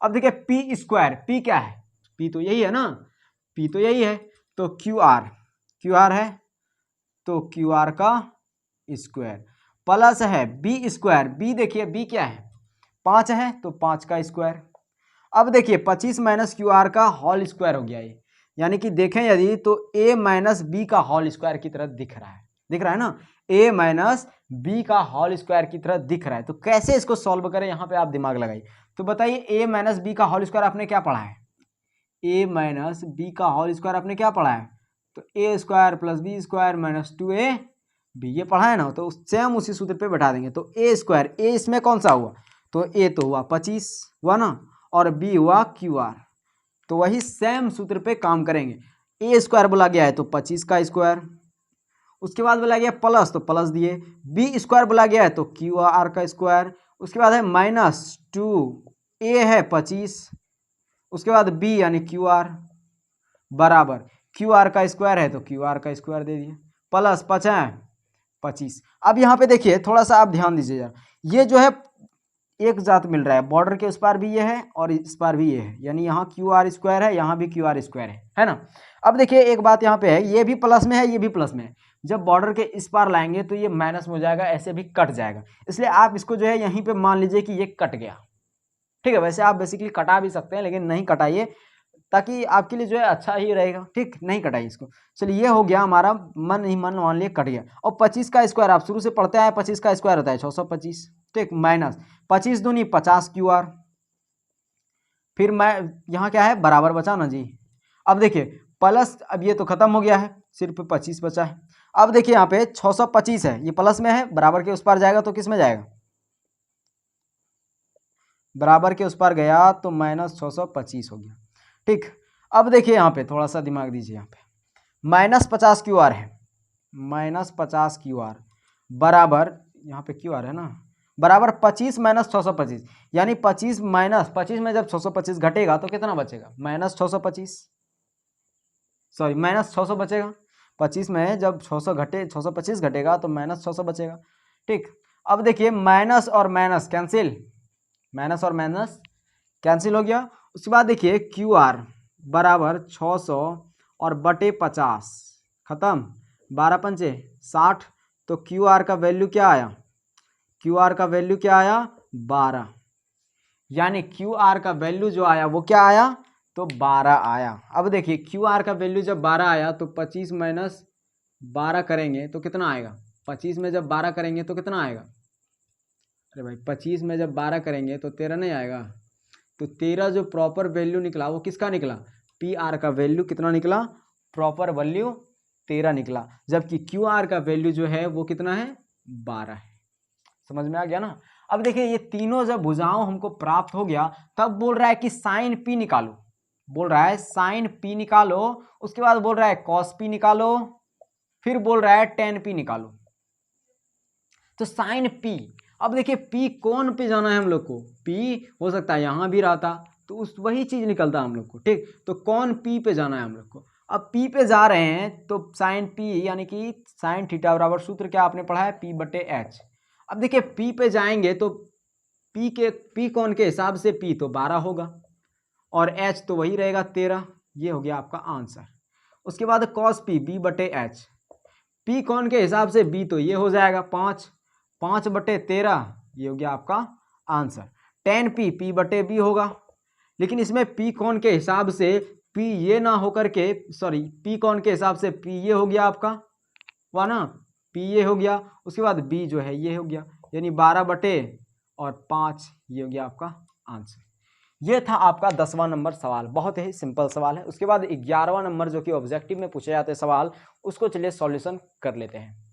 अब देखिए P² P क्या है, P तो यही है ना, P तो यही है, तो QR है, तो QR का स्क्वायर प्लस है B², B देखिए B क्या है, 5 है, तो 5 का स्क्वायर। अब देखिए 25 - QR का होल स्क्वायर हो गया ये, यानी कि देखें यदि तो A - B का होल स्क्वायर की तरह दिख रहा है ना, A - B का होल स्क्वायर की तरह दिख रहा है। तो कैसे इसको सॉल्व करें, यहाँ पे आप दिमाग लगाइए। तो बताइए A - B का होल स्क्वायर आपने क्या पढ़ा है, A - B का होल स्क्वायर आपने क्या पढ़ा है, तो A² + B² - 2AB ये पढ़ा है ना, तो सेम उसी सूत्र पे बैठा देंगे। तो A², A इसमें कौन सा हुआ, तो A तो हुआ 25 हुआ ना, और B हुआ QR, तो वही सेम सूत्र पे काम करेंगे। A² बोला गया है तो 25 का स्क्वायर, उसके बाद बोला गया प्लस तो प्लस दिए, B² बोला गया है तो QR का स्क्वायर, उसके बाद है -2, A है 25, उसके बाद B यानी QR बराबर क्यू आर का स्क्वायर है तो क्यू आर का स्क्वायर दे दिया, प्लस 25। अब यहाँ पे देखिए थोड़ा सा आप ध्यान दीजिए यार, ये जो है एक जात मिल रहा है, बॉर्डर के उस पार भी ये है और इस पार भी ये है, यानी यहाँ क्यू आर स्क्वायर है, यहाँ भी क्यू आर स्क्वायर है ना। अब देखिए एक बात यहाँ पे है, ये भी प्लस में है, ये भी प्लस में है, जब बॉर्डर के इस पार लाएंगे तो ये माइनस में हो जाएगा, ऐसे भी कट जाएगा, इसलिए आप इसको जो है यहीं पे मान लीजिए कि ये कट गया, ठीक है। वैसे आप बेसिकली कटा भी सकते हैं लेकिन नहीं कटाइए, ताकि आपके लिए जो है अच्छा ही रहेगा, ठीक, नहीं कटाइए इसको। चलिए ये हो गया हमारा, मन ही मन मान लिए कट गया। और 25 का स्क्वायर आप शुरू से पढ़ते आए, 25 का स्क्वायर होता है 625, ठीक, माइनस 25 दूनी 50 क्यू आर, फिर मैं यहाँ क्या है बराबर बचा ना जी। अब देखिए प्लस, अब ये तो खत्म हो गया है, सिर्फ 25 बचा है। अब देखिए यहाँ पे 625 है, ये प्लस में है, बराबर के उस पार जाएगा तो किस में जाएगा, बराबर के उस पार गया तो माइनस 625 हो गया, ठीक। अब देखिए यहाँ पे थोड़ा सा दिमाग दीजिए, यहाँ पे माइनस 50 क्यू आर है, माइनस 50 क्यू आर बराबर, यहाँ पे क्यू आर है ना, बराबर 25 माइनस 625, यानी 25 माइनस 25 में जब 625 घटेगा तो कितना बचेगा, माइनस 625, सॉरी माइनस 600 बचेगा। 25 में जब 625 घटेगा तो माइनस 600 बचेगा, ठीक। अब देखिए माइनस और माइनस कैंसिल, माइनस और माइनस कैंसिल हो गया। उसके बाद देखिए क्यू आर बराबर 600 और बटे 50 खत्म, 12 पंचे 60, तो क्यू आर का वैल्यू क्या आया, क्यू आर का वैल्यू क्या आया 12, यानी क्यू आर का वैल्यू जो आया वो क्या आया तो 12 आया। अब देखिए क्यू आर का वैल्यू जब 12 आया तो 25 माइनस 12 करेंगे तो कितना आएगा, 25 में जब 12 करेंगे तो कितना आएगा, अरे भाई 25 में जब 12 करेंगे तो 13 नहीं आएगा, तो 13 जो प्रॉपर वैल्यू निकला वो किसका निकला, पी आर का वैल्यू कितना निकला, प्रॉपर वैल्यू 13 निकला, जबकि क्यू आर का वैल्यू जो है वो कितना है 12 है। समझ में आ गया ना। अब देखिए ये तीनों जब भुजाओं हमको प्राप्त हो गया, तब बोल रहा है कि साइन पी निकालो, बोल रहा है साइन पी निकालो, उसके बाद बोल रहा है कॉस पी निकालो, फिर बोल रहा है टेन पी निकालो। तो साइन पी, अब देखिए पी कौन पे जाना है हम लोग को, पी हो सकता है यहाँ भी रहता तो उस वही चीज निकलता हम लोग को, ठीक। तो कौन पी पे जाना है हम लोग को, अब पी पे जा रहे हैं तो साइन पी यानी कि साइन थीटा बराबर सूत्र क्या आपने पढ़ा है पी बटे एच। अब देखिए पी पे जाएंगे तो पी कौन के हिसाब से पी तो 12 होगा और एच तो वही रहेगा 13, ये हो गया आपका आंसर। उसके बाद कॉस पी बी बटे एच, पी कौन के हिसाब से बी तो ये हो जाएगा 5 बटे 13, ये हो गया आपका आंसर। टेन पी पी बटे बी होगा, लेकिन इसमें पी कौन के हिसाब से पी ये ना होकर के, सॉरी पी कौन के हिसाब से पी ये हो गया आपका वह ना, पी ये हो गया, उसके बाद बी जो है ये हो गया, यानी 12 बटे और 5, ये हो गया आपका आंसर। ये था आपका 10वां नंबर सवाल, बहुत ही सिंपल सवाल है। उसके बाद 11वां नंबर जो कि ऑब्जेक्टिव में पूछे जाते सवाल, उसको चलिए सॉल्यूशन कर लेते हैं।